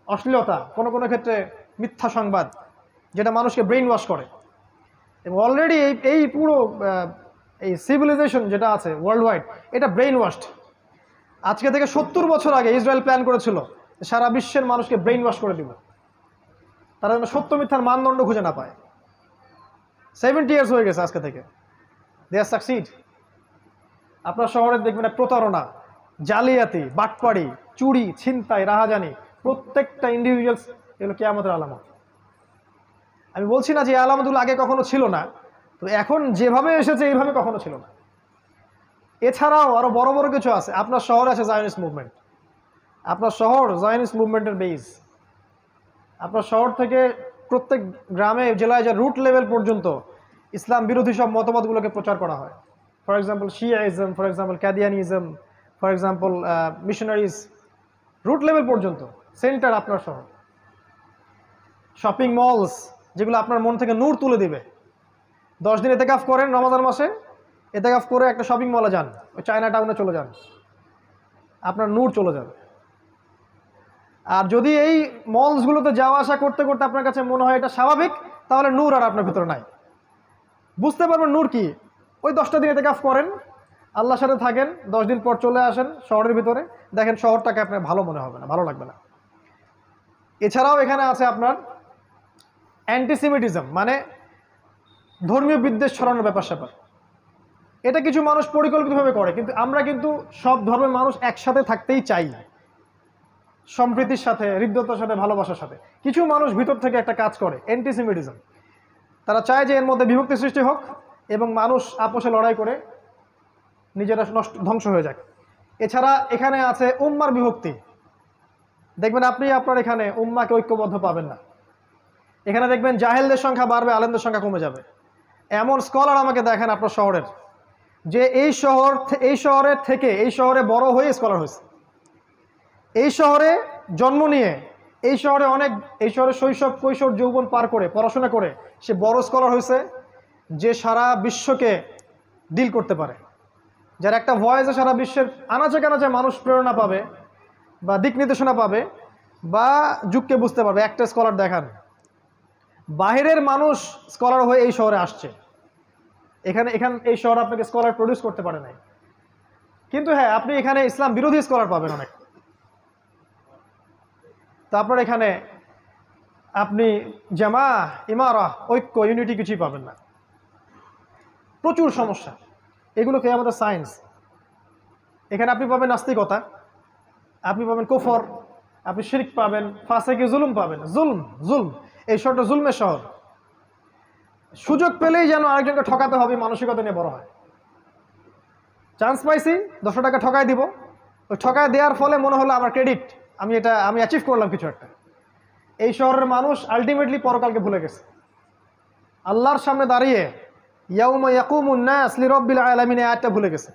S1: অশ্লীলতা, কোনো কোনো ক্ষেত্রে মিথ্যা সংবাদ, যেটা মানুষকে ব্রেইন ওয়াশ করে। এবং অলরেডি এই পুরো এই সিভিলাইজেশন যেটা আছে ওয়ার্ল্ড ওয়াইড, এটা ব্রেইন ওয়াশড। আজকে থেকে 70 বছর আগে ইসরায়েল প্ল্যান করেছিল সারা বিশ্বের মানুষকে ব্রেইন ওয়াশ করে দিব, তারা যেন সত্য মিথ্যার মানদণ্ড খুঁজে না পায়। 70 ইয়ার্স হয়ে গেছে আজকে থেকে, দে আর সাকসিড। আপনার শহরে দেখবেন প্রতারণা, জালিয়াতি, বাটপাড়ি, চুরি, ছিনতাই, রাহাজানি, প্রত্যেকটা ইন্ডিভিজুয়ালস, এগুলো কিয়ামতের আলামত। আমি বলছি না যে এই আলামতগুলো আগে কখনো ছিল না, তো এখন যেভাবে এসেছে এইভাবে কখনো ছিল না। এছাড়াও আরো বড় বড় কিছু আছে। আপনার শহরে আছে জায়নিস্ট মুভমেন্ট। আপনার শহর জায়নিস্ট মুভমেন্টের বেস। আপনার শহর থেকে প্রত্যেক গ্রামে জেলায় যা রুট লেভেল পর্যন্ত ইসলাম বিরোধী সব মতবাদগুলোকে প্রচার করা হয়। For example shiaism, for example Qadianism, for example missionaries, root level পর্যন্ত সেন্টার আপনার শহর। শপিং মলস, যেগুলো আপনার মন থেকে নূর তুলে দিবে। 10 দিন এতেকাফ করেন রমাদান মাসে, এতেকাফ করে একটা শপিং মলে যান, ওই চায়না টাউনে চলে যান, আপনার নূর চলে যাবে। আর যদি এই মলসগুলোতে যাওয়া আসা করতে করতে আপনার কাছে মনে হয় এটা স্বাভাবিক, তাহলে নূর আর আপনার ভিতরে নাই। বুঝতে পারবেন নূর কি? ওই 10টা দিন এতেকাফ করেন, আল্লাহর সাথে থাকেন, 10 দিন পর চলে আসেন শহরের ভিতরে, দেখেন শহরটাকে আপনার ভালো মনে হবে না, ভালো লাগবে না। এছাড়াও এখানে আছে আপনার অ্যান্টিসেমিটিজম, মানে ধর্মীয় বিদ্বেষ ছড়ানোর ব্যাপার স্যাপার। এটা কিছু মানুষ পরিকল্পিতভাবে করে, কিন্তু আমরা কিন্তু সব ধর্মের মানুষ একসাথে থাকতেই চাই, সম্প্রীতির সাথে, হৃদ্যতার সাথে, ভালোবাসার সাথে। কিছু মানুষ ভিতর থেকে একটা কাজ করে অ্যান্টিসেমিটিজম, তারা চায় যে এর মধ্যে বিভক্তি সৃষ্টি হোক এবং মানুষ আপোষে লড়াই করে নিজেরা ধ্বংস হয়ে যাক। এছাড়া এখানে আছে উম্মার বিভক্তি। দেখবেন আপনি আপনার এখানে উম্মাকে ঐক্যবদ্ধ পাবেন না। এখানে দেখবেন জাহেলদের সংখ্যা বাড়বে, আলেমদের সংখ্যা কমে যাবে। এমন স্কলার আমাকে দেখেন আপনার শহরের, যে এই শহরের থেকে এই শহরে বড় হয়ে স্কলার হয়েছে, এই শহরে জন্ম নিয়ে এই শহরে শৈশব, কৈশোর, যৌবন পার করে পড়াশোনা করে সে বড় স্কলার হয়েছে, যে সারা বিশ্বকে ডিল করতে পারে, যার একটা ভয়েসে সারা বিশ্বের আনাচে কানাচে মানুষ প্রেরণা পাবে বা দিক নির্দেশনা পাবে বা যুগকে বুঝতে পারবে। একটা স্কলার দেখান, বাহিরের মানুষ স্কলার হয়ে এই শহরে আসছে, এখানে এই শহর আপনাকে স্কলার প্রডিউস করতে পারে নাই। কিন্তু হ্যাঁ, আপনি এখানে ইসলাম বিরোধী স্কলার পাবেন অনেক। তারপর এখানে আপনি জামা ইমারা ঐক্য ইউনিটি কিছুই পাবেন না, প্রচুর সমস্যা। এগুলো কিয়ামতের সায়েন্স। এখানে আপনি পাবেন নাস্তিকতা, আপনি পাবেন কুফর, আপনি শিরক পাবেন, ফাসেকি জুলুম পাবেন। জুলম, এই শহরটা জুলমের শহর। সুযোগ পেলেই যেন আরেকজনকে ঠকাতে হবে মানসিকতা নিয়ে বড় হয়। চান্স পাইছি 10 টাকা ঠকায় দিব, ওই ঠকায় দেওয়ার ফলে মনে হলো আমার ক্রেডিট, আমি অ্যাচিভ করলাম কিছু একটা। এই শহরের মানুষ আলটিমেটলি পরকালকে ভুলে গেছে। আল্লাহর সামনে দাঁড়িয়ে ইয়াউমা ইয়াকুমুন নাস লিরাব্বিল আলামিন আয়াতটা ভুলে গেছে।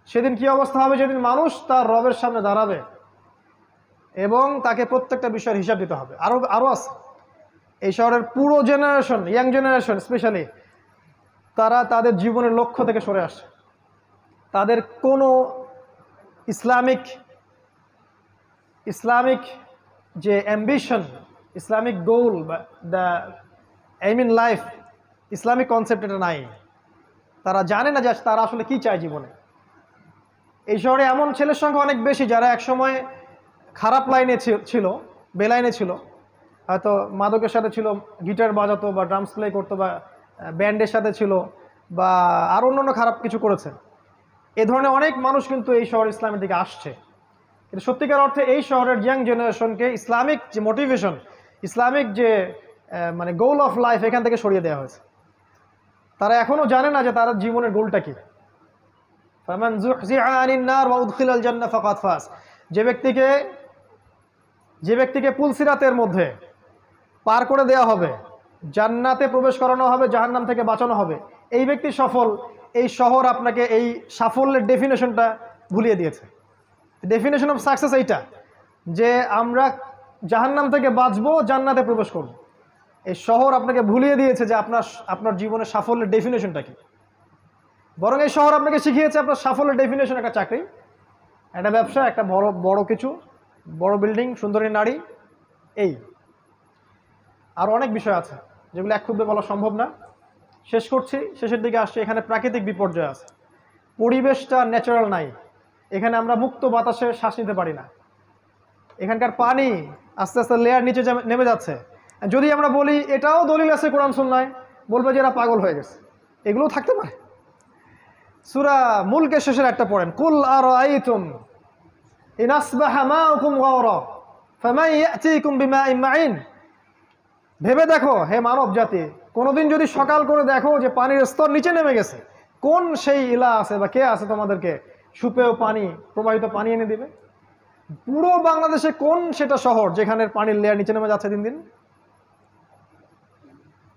S1: সেদিন কি অবস্থা হবে? যেদিন মানুষ তার রবের সামনে দাঁড়াবে এবং তাকে প্রত্যেকটা বিষয়ের হিসাব দিতে হবে। আরও আছে, এই শহরের পুরো জেনারেশন, ইয়াং জেনারেশন স্পেশালি, তারা তাদের জীবনের লক্ষ্য থেকে সরে আসছে। তাদের কোনো ইসলামিক যে অ্যাম্বিশন, ইসলামিক গোল বা the aim in life, Islamic concept এটা নাই। তারা জানে না যে তারা আসলে কি চায় জীবনে। এই শহরে এমন ছেলের সংখ্যা অনেক বেশি যারা একসময় খারাপ লাইনে ছিল, বেলাইনে ছিল, হয়তো মাদকের সাথে ছিল, গিটার বাজাতো বা ড্রামস প্লে করতো বা ব্যান্ডের সাথে ছিল বা আরও অন্যান্য খারাপ কিছু করেছে। এ ধরনের অনেক মানুষ কিন্তু এই শহর ইসলামের দিকে আসছে। কিন্তু সত্যিকার অর্থে এই শহরের ইয়াং জেনারেশনকে ইসলামিক যে মোটিভেশন, ইসলামিক যে মানে গোল অফ লাইফ, এখান থেকে সরিয়ে দেওয়া হয়েছে। তারা এখনও জানে না যে তার জীবনের গোলটা কী। ফামান যুহজিহা আনিন নার ওয়া উদখিলাল জান্নাহ ফাকাদ ফাজ। যে ব্যক্তিকে পুলসিরাতের মধ্যে পার করে দেওয়া হবে, জান্নাতে প্রবেশ করানো হবে, জাহান্নাম থেকে বাঁচানো হবে, এই ব্যক্তি সফল। এই শহর আপনাকে এই সাফল্যের ডেফিনেশনটা ভুলিয়ে দিয়েছে। ডেফিনেশন অফ সাকসেস এইটা যে আমরা জাহান্নাম থেকে বাঁচবো, জান্নাতে প্রবেশ করব। এই শহর আপনাকে ভুলিয়ে দিয়েছে যে আপনার জীবনের সাফল্যের ডেফিনেশনটা কি। বরং এই শহর আপনাকে শিখিয়েছে আপনার সাফল্যের ডেফিনেশন একটা চাকরি, একটা ব্যবসা, একটা বড় কিছু, বড় বিল্ডিং, সুন্দরী নারী। এই আর অনেক বিষয় আছে যেগুলো এক ক্ষুব্ধে বলা সম্ভব না। শেষ করছি, শেষের দিকে আসছে। এখানে প্রাকৃতিক বিপর্যয় আছে, পরিবেশটা ন্যাচারাল নাই। এখানে আমরা মুক্ত বাতাসে শ্বাস নিতে পারি না। এখানকার পানি আস্তে আস্তে লেয়ার নিচে নেমে যাচ্ছে। যদি আমরা বলি এটাও দলিল আছে কোরআন সুন্নাহয়, বলবে যে এরা পাগল হয়ে গেছে। এগুলোও থাকতে পারে। সূরা মুলকের শেষের একটা পড়েন, কুল আরাআইতুম ইন আসবাহা মাউকুম গাওরা ফামান ইয়াতিকুম বিমাইন মাইন। ভেবে দেখো হে মানব জাতি, কোনোদিন যদি সকাল করে দেখো যে পানির স্তর নিচে নেমে গেছে, কোন সেই ইলা আছে বা কে আছে তোমাদেরকে সুপেয় পানি, প্রবাহিত পানি এনে দিবে? পুরো বাংলাদেশে কোন সেটা শহর যেখানে পানির লেয়ার নিচে নেমে যাচ্ছে দিন দিন?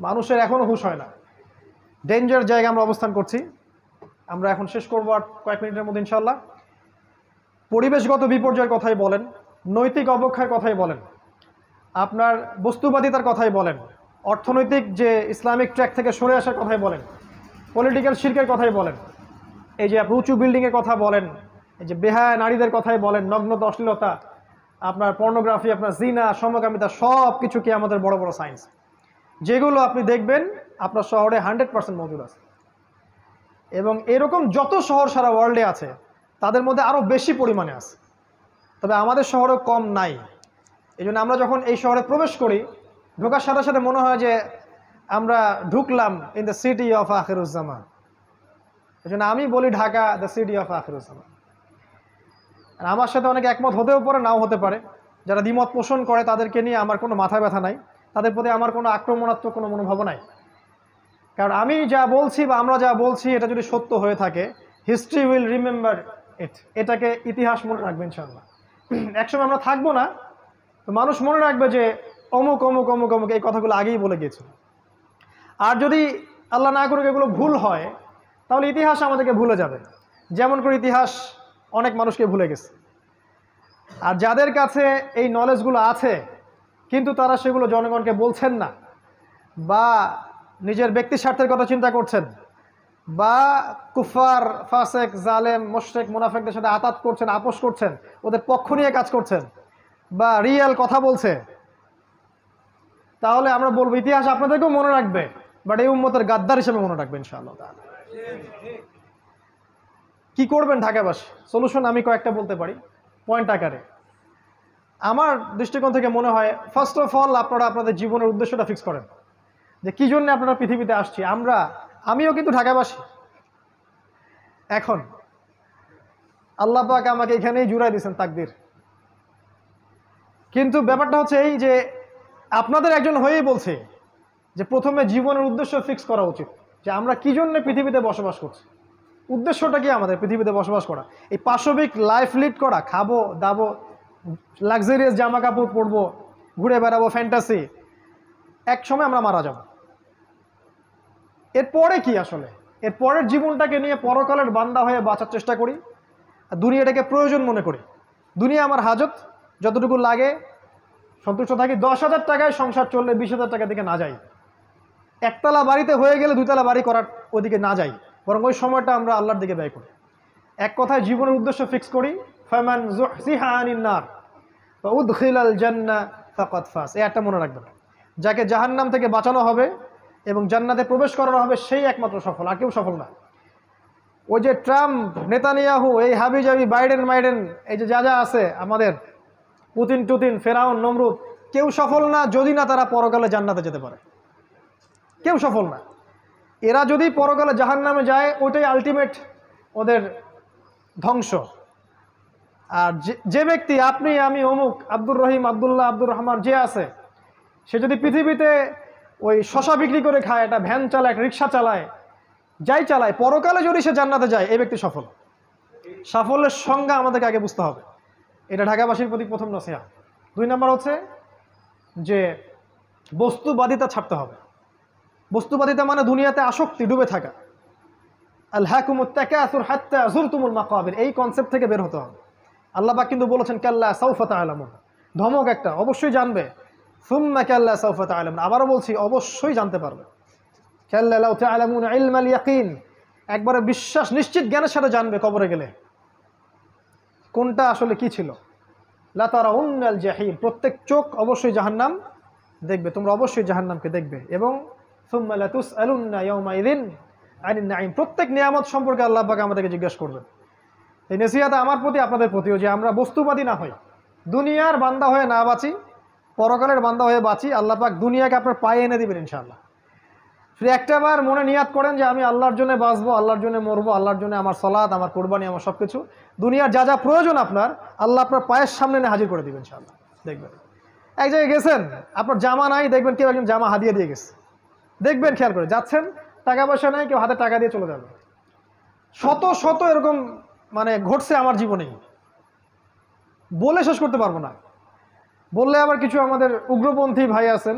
S1: মানুষের এখনো হুঁশ হয় না। ডেঞ্জার জায়গায় আমরা অবস্থান করছি। আমরা এখন শেষ করবো আর কয়েক মিনিটের মধ্যে ইনশাল্লাহ। পরিবেশগত বিপর্যয়ের কথাই বলেন, নৈতিক অবক্ষয়ের কথাই বলেন, আপনার বস্তুবাদিতার কথাই বলেন, অর্থনৈতিক যে ইসলামিক ট্র্যাক থেকে সরে আসার কথাই বলেন, পলিটিক্যাল শিরকের কথাই বলেন, এই যে উঁচু বিল্ডিংয়ের কথা বলেন, এই যে বেহায়া নারীদের কথাই বলেন, নগ্নতা, অশ্লীলতা, আপনার পর্নোগ্রাফি, আপনার জিনা, সমকামিতা, সব কিছু কি আমাদের বড় বড় সায়েন্স, যেগুলো আপনি দেখবেন আপনার শহরে 100% মজুদ আছে। এবং এরকম যত শহর সারা ওয়ার্ল্ডে আছে তাদের মধ্যে আরও বেশি পরিমাণে আছে, তবে আমাদের শহরেও কম নাই। এই জন্য আমরা যখন এই শহরে প্রবেশ করি, ঢোকার সাথে সাথে মনে হয় যে আমরা ঢুকলাম ইন দ্য সিটি অফ আখিরুজ্জামান। এই জন্য আমি বলি ঢাকা দ্য সিটি অফ আখিরুজ্জামান। আর আমার সাথে অনেকে একমত হতেও পারে, নাও হতে পারে। যারা দ্বিমত পোষণ করে তাদেরকে নিয়ে আমার কোনো মাথা ব্যথা নাই, তাদের প্রতি আমার কোনো আক্রমণাত্মক কোনো মনোভাব নাই। কারণ আমি যা বলছি বা আমরা যা বলছি এটা যদি সত্য হয়ে থাকে, হিস্ট্রি উইল রিমেম্বার ইট। এটাকে ইতিহাস মনে রাখবে ইনশাআল্লাহ। একসময় আমরা থাকবো না, তো মানুষ মনে রাখবে যে অমুক অমুক অমুক অমুক এই কথাগুলো আগেই বলে গিয়েছিল। আর যদি আল্লাহ না করুক এগুলো ভুল হয়, তাহলে ইতিহাস আমাদেরকে ভুলে যাবে, যেমন করে ইতিহাস অনেক মানুষকে ভুলে গেছে। আর যাদের কাছে এই নলেজগুলো আছে কিন্তু তারা সেগুলো জনগণকে বলছেন না, বা নিজের ব্যক্তি স্বার্থের কথা চিন্তা করছেন, বা কুফার, ফাসেক, জালেম, মুশরিক, মুনাফিকদের সাথে আতাত করছেন, আপোষ করছেন, ওদের পক্ষ নিয়ে কাজ করছেন, বা রিয়েল কথা বলছে, তাহলে আমরা বলবো ইতিহাস আপনাদেরকেও মনে রাখবে, বাট এই উম্মতের গাদ্দার হিসেবে মনে রাখবে ইনশাআল্লাহ। কি করবেন ঢাকাবাসী? সলিউশন আমি কয়েকটা বলতে পারি পয়েন্ট আকারে। আমার দৃষ্টিকোণ থেকে মনে হয় ফার্স্ট অফ অল আপনারা আপনাদের জীবনের উদ্দেশ্যটা ফিক্স করেন যে কী জন্য আপনারা পৃথিবীতে আসছি। আমিও কিন্তু ঢাকাবাসী। এখন আল্লাহ পাক আমাকে এখানেই জুড়াই দিয়েছেন তাকদির। কিন্তু ব্যাপারটা হচ্ছে এই যে আপনাদের একজন হয়েই বলছে যে প্রথমে জীবনের উদ্দেশ্য ফিক্স করা উচিত, যে আমরা কী জন্য পৃথিবীতে বসবাস করছি। উদ্দেশ্যটা কি আমাদের পৃথিবীতে বসবাস করা? এই পাশবিক লাইফ লিড করা, খাবো দাবো, লাক্সারিয়াস জামা কাপড় পরবো, ঘুরে বেড়াবো, ফ্যান্টাসি, এক সময় আমরা মারা যাব। এরপরে কি আসলে? এর পরের জীবনটাকে নিয়ে পরকালের বান্দা হয়ে বাঁচার চেষ্টা করি, দুনিয়াটাকে প্রয়োজন মনে করি। দুনিয়া আমার হাজত, যতটুকু লাগে সন্তুষ্ট থাকি। 10,000 টাকায় সংসার চললে 20,000 টাকা দিকে না যাই। একতলা বাড়িতে হয়ে গেলে 2তলা বাড়ি করার ওদিকে না যাই, বরং ওই সময়টা আমরা আল্লাহর দিকে ব্যয় করি। এক কথায় জীবনের উদ্দেশ্য ফিক্স করি, ফামান যুহজিহা আনিন নার ওয়া উদখিলাল জান্নাহ ফাকাদ ফাজ। এই একটা মনে রাখবেন, যাকে জাহান্নাম থেকে বাঁচানো হবে এবং জান্নাতে প্রবেশ করানো হবে সেই একমাত্র সফল, আর কেউ সফল না। ওই যে ট্রাম্প, নেতানিয়াহু, এই হাবিজাবি, বাইডেন, এই যে যা আছে আমাদের, পুতিন টুতিন, ফেরাউন, নমরুদ, কেউ সফল না যদি না তারা পরকালে জান্নাতে যেতে পারে। কেউ সফল না। এরা যদি পরকালে জাহান্নামে যায়, ওইটাই আলটিমেট ওদের ধ্বংস। আর যে ব্যক্তি, আপনি আমি অমুক, আব্দুর রহিম, আব্দুল্লাহ, আব্দুর রহমান যে আছে, সে যদি পৃথিবীতে ওই শশা বিক্রি করে খায়, একটা ভ্যান চালায়, একটা রিক্সা চালায়, যাই চালায়, পরকালে যদি সে জান্নাতে যায়, এই ব্যক্তি সফল। সাফল্যের সংজ্ঞা আমাদেরকে আগে বুঝতে হবে। এটা ঢাকাবাসীর প্রতি প্রথম নসিহত। 2 নম্বর হচ্ছে যে বস্তুবাদিতা ছাড়তে হবে। বস্তুবাদিতা মানে দুনিয়াতে আসক্তি, ডুবে থাকা। আলহাকুমুত তাকাসুর হাত্তা যুরতুমুল মাকাবির, এই কনসেপ্ট থেকে বের হতে হবে। আল্লাহ পাক কিন্তু বলেছেন কাল্লা সাউফা তা'লামুন, ধমক একটা, অবশ্যই জানবে। সুম্মা কাল্লা সাউফা তা'লামুন, আবারও বলছি অবশ্যই জানতে পারবে। কাল্লা লাউ তা'লামুন ইলমাল ইয়াকিন, একবারে বিশ্বাস নিশ্চিত জ্ঞানের সাথে জানবে কবরে গেলে কোনটা আসলে কি ছিল। লা তারাউন্নাল জাহিম, প্রত্যেক চোখ অবশ্যই জাহান্নাম দেখবে, তোমরা অবশ্যই জাহান্নামকে দেখবে। এবং সুম্মা লাতুসআলুন্না ইয়াওমাইযিন আনিন নাঈম, প্রত্যেক নিয়ামত সম্পর্কে আল্লাহ পাক আমাদেরকে জিজ্ঞাসা করবেন। এই নসিহত আমার প্রতি, আপনাদের প্রতিও, যে আমরা বস্তুবাদী না হই, দুনিয়ার বান্দা হয়ে না বাঁচি, পরকালের বান্দা হয়ে বাঁচি। আল্লাহ পাক দুনিয়াকে আপনার পায়ে এনে দিবেন ইনশাআল্লাহ। শুধু একটাবার মনে নিয়াত করেন যে আমি আল্লাহর জন্য বাঁচবো, আল্লাহর জন্য মরবো, আল্লাহর জন্য আমার সালাত, আমার কোরবানি, আমার সব কিছু, দুনিয়ার যা যা প্রয়োজন আপনার, আল্লাহ আপনার পায়ের সামনে এনে হাজির করে দিবেন ইনশাআল্লাহ। দেখবেন এক জায়গায় গেছেন, আপনার জামা নাই, দেখবেন কেউ একজন জামা হাদিয়া দিয়ে গেছে, দেখবেন খেয়াল করে। যাচ্ছেন, টাকা পয়সা নেই, কেউ হাতে টাকা দিয়ে চলে যাবে। শত শত এরকম মানে ঘটছে আমার জীবনেই, বলে শেষ করতে পারবো না। বললে আবার কিছু আমাদের উগ্রপন্থী ভাই আছেন,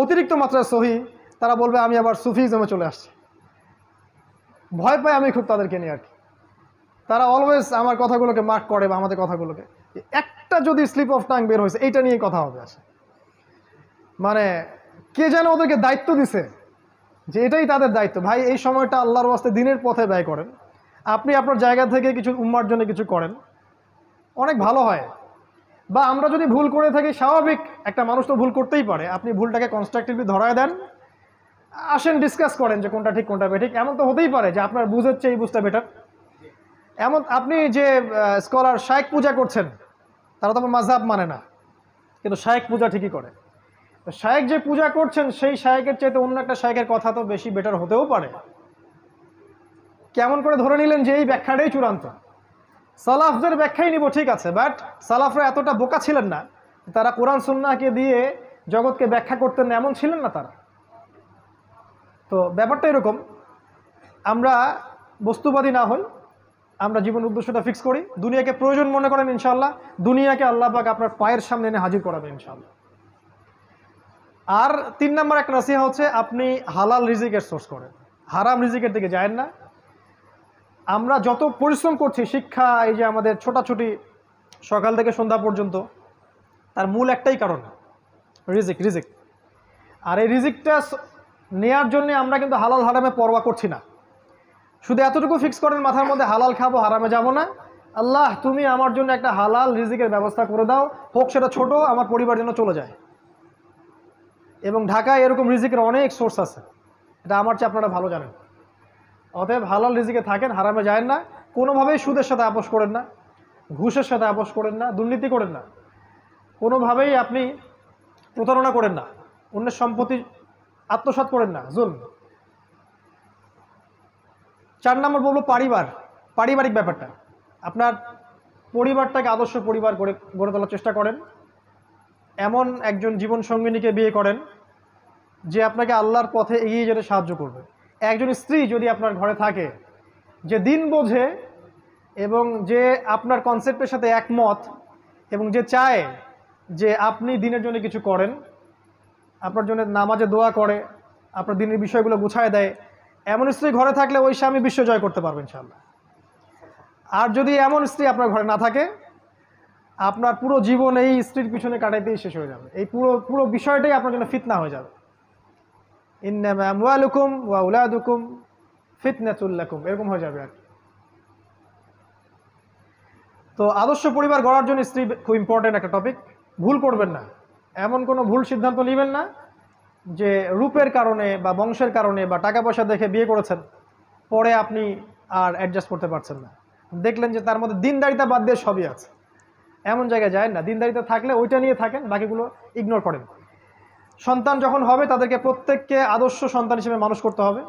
S1: অতিরিক্ত মাত্রায় সহি, তারা বলবে আমি আবার সুফিজমে চলে আসছি। ভয় পাই আমি খুব তাদেরকে নিয়ে আর কি। তারা অলওয়েজ আমার কথাগুলোকে মার্ক করে, বা আমাদের কথাগুলোকে, একটা যদি স্লিপ অফ টাং বের হয়েছে এইটা নিয়ে কথা হবে আসে। মানে কে যেন ওদেরকে দায়িত্ব দিছে যে এটাই তাদের দায়িত্ব। ভাই, এই সময়টা আল্লাহর ওয়াস্তে দিনের পথে ব্যয় করেন। আপনি আপনার জায়গা থেকে কিছু উম্মার জন্য কিছু করেন, অনেক ভালো হয়। বা আমরা যদি ভুল করে থাকি, স্বাভাবিক, একটা মানুষ তো ভুল করতেই পারে, আপনি ভুলটাকে কনস্ট্রাকটিভলি ধরায় দেন, আসেন ডিসকাস করেন যে কোনটা ঠিক কোনটা বেঠিক। এমন তো হতেই পারে যে আপনার বুঝের চেয়ে এই বুঝটা বেটার। এমন আপনি যে স্কলার শায়েখ পূজা করছেন, তারা তো মাযহাব মানে না, কিন্তু শায়েখ পূজা ঠিকই করে। তো শায়েখ যে পূজা করছেন, সেই শায়েখের চাইতে অন্য একটা শায়েখের কথা তো বেশি বেটার হতেও পারে। কেমন করে ধরে নিলেন যে এই ব্যাখ্যাটাই চূড়ান্ত? সালাফদের ব্যাখ্যাই নিব, ঠিক আছে, বাট সালাফরা এতটা বোকা ছিলেন না, তারা কোরআন সুন্নাহকে দিয়ে জগৎকে ব্যাখ্যা করতেন না, এমন ছিলেন না তারা। তো ব্যাপারটা এরকম, আমরা বস্তুবাদী না হই, আমরা জীবন উদ্দেশ্যটা ফিক্স করি, দুনিয়াকে প্রয়োজন মনে করেন, ইনশাআল্লাহ দুনিয়াকে আল্লাহ পাক আপনার পায়ের সামনে এনে হাজির করাবেন ইনশাআল্লাহ। আর 3 নম্বর একটা নসিহত হচ্ছে আপনি হালাল রিজিকের সোর্স করেন, হারাম রিজিকের দিকে যায়েন না। আমরা যত পরিশ্রম করছি, শিক্ষা, এই যে আমাদের ছোটাছুটি সকাল থেকে সন্ধ্যা পর্যন্ত, তার মূল একটাই কারণ, রিজিক। আর এই রিজিকটা নেয়ার জন্য আমরা কিন্তু হালাল হারামে পরোয়া করছি না। শুধু এতটুকু ফিক্স করেন মাথার মধ্যে, হালাল খাবো, হারামে যাব না। আল্লাহ তুমি আমার জন্য একটা হালাল রিজিকের ব্যবস্থা করে দাও, হোক সেটা ছোট, আমার পরিবার যেন চলে যায়। এবং ঢাকায় এরকম রিজিকের অনেক সোর্স আছে, এটা আমার চেয়ে আপনারা ভালো জানেন। অতএব হালাল রিজিকে থাকেন, হারামে যায় না। কোনোভাবেই সুদের সাথে আপোষ করেন না, ঘুষের সাথে আপোষ করেন না, দুর্নীতি করেন না। কোনোভাবেই আপনি প্রতারণা করেন না, অন্যের সম্পত্তি আত্মসাৎ করেন না, জুলম। 4 নম্বর বলবো পারিবারিক ব্যাপারটা। আপনার পরিবারটাকে আদর্শ পরিবার গড়ে তোলার চেষ্টা করেন। এমন একজন জীবন সঙ্গিনীকে বিয়ে করেন যে আপনাকে আল্লাহর পথে এগিয়ে যেতে সাহায্য করবে। একজন স্ত্রী যদি আপনার ঘরে থাকে যে দিন বোঝে এবং যে আপনার কনসেপ্টের সাথে একমত এবং যে চায় যে আপনি দিনের জন্য কিছু করেন, আপনার জন্য নামাজে দোয়া করে, আপনার দিনের বিষয়গুলো গুছায় দেয়, এমন স্ত্রী ঘরে থাকলে ওই স্বামী বিশ্ব জয় করতে পারবেন ইনশাআল্লাহ। আর যদি এমন স্ত্রী আপনার ঘরে না থাকে, আপনার পুরো জীবন এই স্ত্রীর পিছনে কাটাইতেই শেষ হয়ে যাবে। এই পুরো বিষয়টাই আপনার জন্য ফিতনা হয়ে যাবে। ইন্নামা আমওয়ালুকুম ওয়া আওলাদুকুম ফিতনাতুল লাকুম, এরকম হয়ে যাবে আর কি। তো আদর্শ পরিবার গড়ার জন্য স্ত্রী খুব ইম্পর্টেন্ট একটা টপিক। ভুল করবেন না, এমন কোনো ভুল সিদ্ধান্ত নেবেন না যে রূপের কারণে বা বংশের কারণে বা টাকা পয়সা দেখে বিয়ে করেছেন, পরে আপনি আর অ্যাডজাস্ট করতে পারছেন না, দেখলেন যে তার মধ্যে দিনদারিতা বাদ দিয়ে সবই আছে। এমন জায়গায় যায় না, দিনদারিতা থাকলে ওইটা নিয়ে থাকেন, বাকিগুলো ইগনোর করেন। সন্তান যখন হবে তাদেরকে প্রত্যেককে আদর্শ সন্তান হিসেবে মানুষ করতে হবে।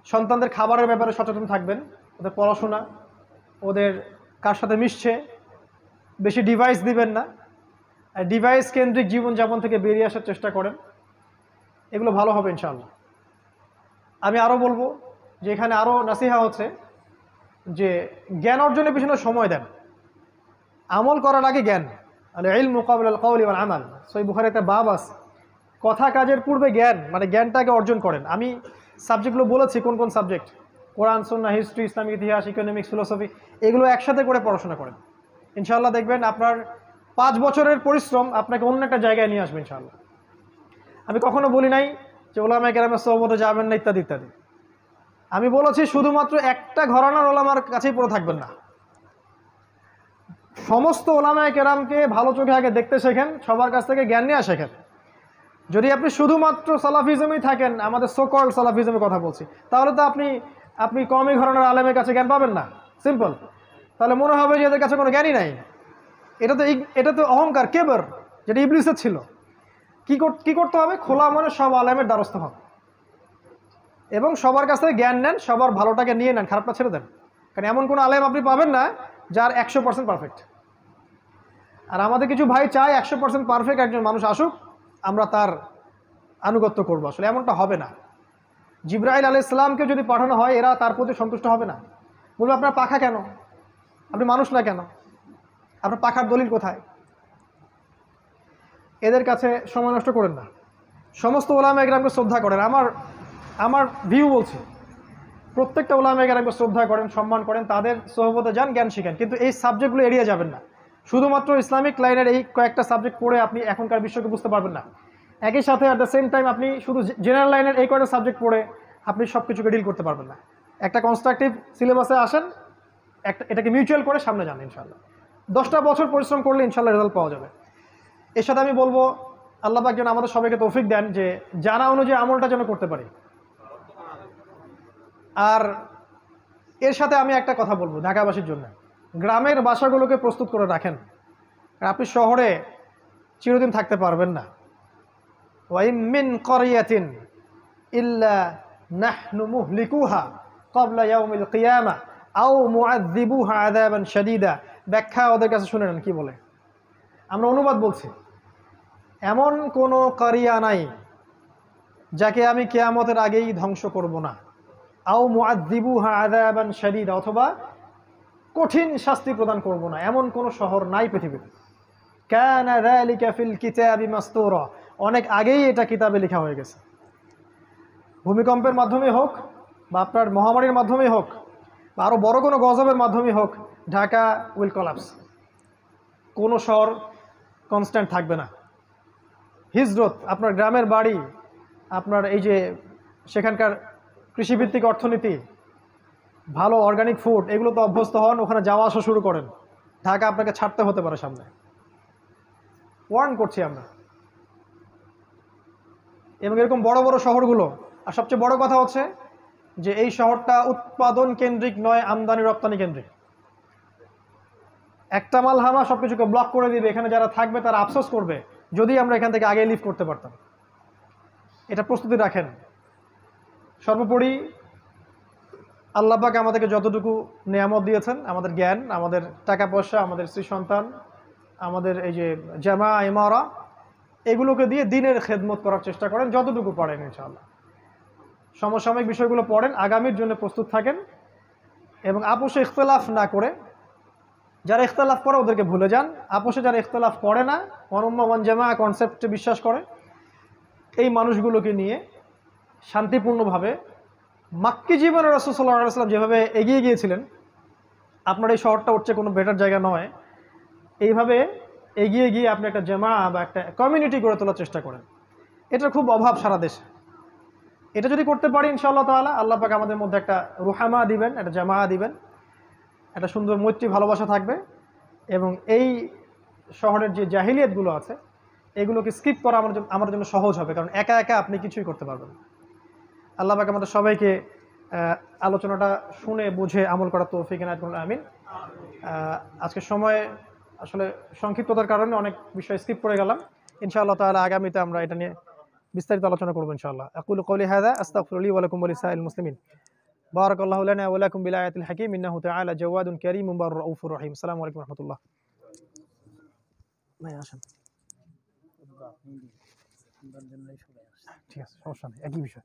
S1: সন্তানদের খাবারের ব্যাপারে সচেতন থাকবেন, ওদের পড়াশোনা, ওদের কার সাথে মিশছে, বেশি ডিভাইস দিবেন না, আর ডিভাইস কেন্দ্রিক জীবনযাপন থেকে বেরিয়ে আসার চেষ্টা করেন। এগুলো ভালো হবে ইনশাআল্লাহ। আমি আরও বলবো যে এখানে আরও নাসিহা হচ্ছে যে জ্ঞান অর্জনের পিছনে সময় দেন, আমল করার আগে জ্ঞান। আল ইলমু ক্বাবলা আল কওলি ওয়াল আমাল, সহিহ বুখারীর একটা বাব আছে, কথা কাজের পূর্বে জ্ঞান, মানে জ্ঞানটাকে অর্জন করেন। আমি সাবজেক্টগুলো বলেছি কোন কোন সাবজেক্ট, কোরআন, সুন্নাহ, হিস্ট্রি, ইসলামিক ইতিহাস, ইকোনমিক্স, ফিলোসফি, এগুলো একসাথে করে পড়াশোনা করেন। ইনশাআল্লাহ দেখবেন আপনার 5 বছরের পরিশ্রম আপনাকে অন্য একটা জায়গায় নিয়ে আসবে ইনশাআল্লাহ। আমি কখনো বলি নাই যে ওলামায়ে কেরামের সোহবতে যাবেন না ইত্যাদি ইত্যাদি। আমি বলেছি শুধুমাত্র একটা ঘরানার ওলামার কাছেই পড়ে থাকবেন না, সমস্ত ওলামায়ে কেরামকে ভালো চোখে আগে দেখতে শেখেন, সবার কাছ থেকে জ্ঞান নেওয়া শেখেন। যদি আপনি শুধুমাত্র সালাফিজমেই থাকেন, আমাদের সোকল্ড সালাফিজমের কথা বলছি, তাহলে তো আপনি কমই ঘরানার আলেমের কাছে জ্ঞান পাবেন না, সিম্পল। তাহলে মনে হবে যে এদের কাছে কোনো জ্ঞানই নাই। এটা তো অহংকার, কেবর, যেটা ইবলিসের ছিল। কি করতে হবে? খোলা মনে সব আলেমের দ্বারস্থ হন এবং সবার কাছ থেকে জ্ঞান নেন, সবার ভালোটাকে নিয়ে নেন, খারাপটা ছেড়ে দেন। কারণ এমন কোনো আলেম আপনি পাবেন না যার 100% পারফেক্ট। আর আমাদের কিছু ভাই চায় 100% পারফেক্ট একজন মানুষ আসুক, আমরা তার আনুগত্য করবো। আসলে এমনটা হবে না। জিবরাইল আলাইহিস সালামকে যদি পাঠানো হয়, এরা তার প্রতি সন্তুষ্ট হবে না, বলবে আপনার পাখা কেন, আপনি মানুষ না কেন, আপনার পাখার দলিল কোথায়? এদের কাছে সময় নষ্ট করেন না, সমস্ত ওলামায়ে কেরামকে শ্রদ্ধা করেন। আমার ভিউ বলছি, প্রত্যেকটা ওলামায়ে কেরামকে শ্রদ্ধা করেন, সম্মান করেন, তাদের সোহবতে যান, জ্ঞান শিখেন, কিন্তু এই সাবজেক্টগুলো এড়িয়ে যাবেন না। শুধুমাত্র ইসলামিক লাইনের এই কয়েকটা সাবজেক্ট পড়ে আপনি এখনকার বিশ্বকে বুঝতে পারবেন না। একই সাথে অ্যাট দ্য সেম টাইম আপনি শুধু জেনারেল লাইনের এই কয়েকটা সাবজেক্ট পড়ে আপনি সব কিছুকে ডিল করতে পারবেন না। একটা কনস্ট্রাকটিভ সিলেবাসে আসেন, এটাকে মিউচুয়াল করে সামনে যান। ইনশাআল্লাহ 10টা বছর পরিশ্রম করলে ইনশাআল্লাহ রেজাল্ট পাওয়া যাবে। এর সাথে আমি বলবো আল্লাহ পাক যেন আমাদের সবাইকে তৌফিক দেন যে জানা অনুযায়ী আমলটা যেন করতে পারি। আর এর সাথে আমি একটা কথা বলবো ঢাকাবাসীর জন্য, গ্রামের বাসাগুলোকে প্রস্তুত করে রাখেন। আপনি শহরে চিরদিন থাকতে পারবেন না। ওয়াইম মিন ক্বরিয়াতিন ইল্লা নাহনু মুহলিকুহা ক্বাবলা ইয়াউমিল কিয়ামা আও মুআযযিবুহা আযাবান শাদীদা। ব্যাখ্যা ওদের কাছে শুনে নেন কি বলে, আমরা অনুবাদ বলছি। এমন কোনো কারিয়া নাই যাকে আমি কিয়ামতের আগেই ধ্বংস করব না। আও মুআযযিবুহা আযাবান শাদীদা, অথবা কঠিন শাস্তি প্রদান করব না, এমন কোনো শহর নাই পৃথিবীতে। কানা যালিকা ফিল কিতাবি মাসতুরা, অনেক আগেই এটা কিতাবে লেখা হয়ে গেছে। ভূমিকম্পের মাধ্যমে হোক বা আপনার মহামারীর মাধ্যমে হোক বা আরও বড় কোনো গজবের মাধ্যমে হোক, ঢাকা উইল কলাপস। কোনো শহর কনস্ট্যান্ট থাকবে না। হিজরত, আপনার গ্রামের বাড়ি, আপনার এই যে সেখানকার কৃষিভিত্তিক অর্থনীতি, ভালো অর্গানিক ফুড, এগুলো তো অভ্যস্ত হন, ওখানে যাওয়া আসা শুরু করেন। ঢাকা আপনাকে ছাড়তে হতে পারে সামনে, ওয়ার্ন করছি আমরা। এবং এরকম বড় বড় শহরগুলো, আর সবচেয়ে বড় কথা হচ্ছে যে এই শহরটা উৎপাদন কেন্দ্রিক নয়, আমদানি রপ্তানি কেন্দ্রিক। একটা মালহামা সব কিছুকে ব্লক করে দিবে, এখানে যারা থাকবে তারা আফসোস করবে যদি আমরা এখান থেকে আগে লিভ করতে পারতাম। এটা প্রস্তুতি রাখেন। সর্বোপরি আল্লাহ পাক আমাদেরকে যতটুকু নিয়ামত দিয়েছেন, আমাদের জ্ঞান, আমাদের টাকা পয়সা, আমাদের স্ত্রী সন্তান, আমাদের এই যে জামা ইমারা, এগুলোকে দিয়ে দিনের খেদমত করার চেষ্টা করেন যতটুকু পারেন ইনশাআল্লাহ। সমসাময়িক বিষয়গুলো পড়েন, আগামীর জন্য প্রস্তুত থাকেন এবং আপোষে ইখতলাফ না করে, যারা ইখতলাফ করে ওদেরকে ভুলে যান। আপোষে যারা ইখতলাফ করে না, ওয়ানুম্মা ওয়ান জামা কনসেপ্টে বিশ্বাস করে, এই মানুষগুলোকে নিয়ে শান্তিপূর্ণভাবে মাক্কি জীবনে রাসূল সাল্লাল্লাহু আলাইহি ওয়াসাল্লাম যেভাবে এগিয়ে গিয়েছিলেন, আপনার এই শহরটা হচ্ছে কোনো বেটার জায়গা নয়, এইভাবে এগিয়ে গিয়ে আপনি একটা জামা বা একটা কমিউনিটি গড়ে তোলার চেষ্টা করেন। এটার খুব অভাব সারা দেশে। এটা যদি করতে পারি ইনশাআল্লাহ তাআলা, আল্লাহ পাক আমাদের মধ্যে একটা রুহামা দিবেন, একটা জামা দিবেন, একটা সুন্দর মৈত্রী ভালোবাসা থাকবে এবং এই শহরের যে জাহিলিয়াতগুলো আছে এগুলোকে স্কিপ করা আমার জন্য সহজ হবে, কারণ একা একা আপনি কিছুই করতে পারবেন না। আল্লাহ পাক আমাদের সবাইকে আলোচনাটা শুনে বুঝে আমল করার তৌফিক এনায়েত করুন, আমিন। আজকের সময় আসলে সংক্ষিপ্ততার কারণে অনেক বিষয় স্কিপ করে গেলাম। ইনশাআল্লাহ তাআলা আগামীতে আমরা এটা নিয়ে বিস্তারিত আলোচনা করব ইনশাআল্লাহ। আকুলু কওলি হাযা আস্তাগফিরুল্লাহ ওয়া লাকুম ওয়া লিসাইরিল মুসলিমিন। বারাকাল্লাহু লানা ওয়া লাকুম বিল আয়াতিল হাকীম ইন্নাহু তাআলা জাওয়াদুন কারীমুন বার রাউফুর রহিম। আসসালামু আলাইকুম ওয়া রাহমাতুল্লাহ। ভাই আসেন। ঠিক আছে, সমস্যা নেই, একই বিষয়।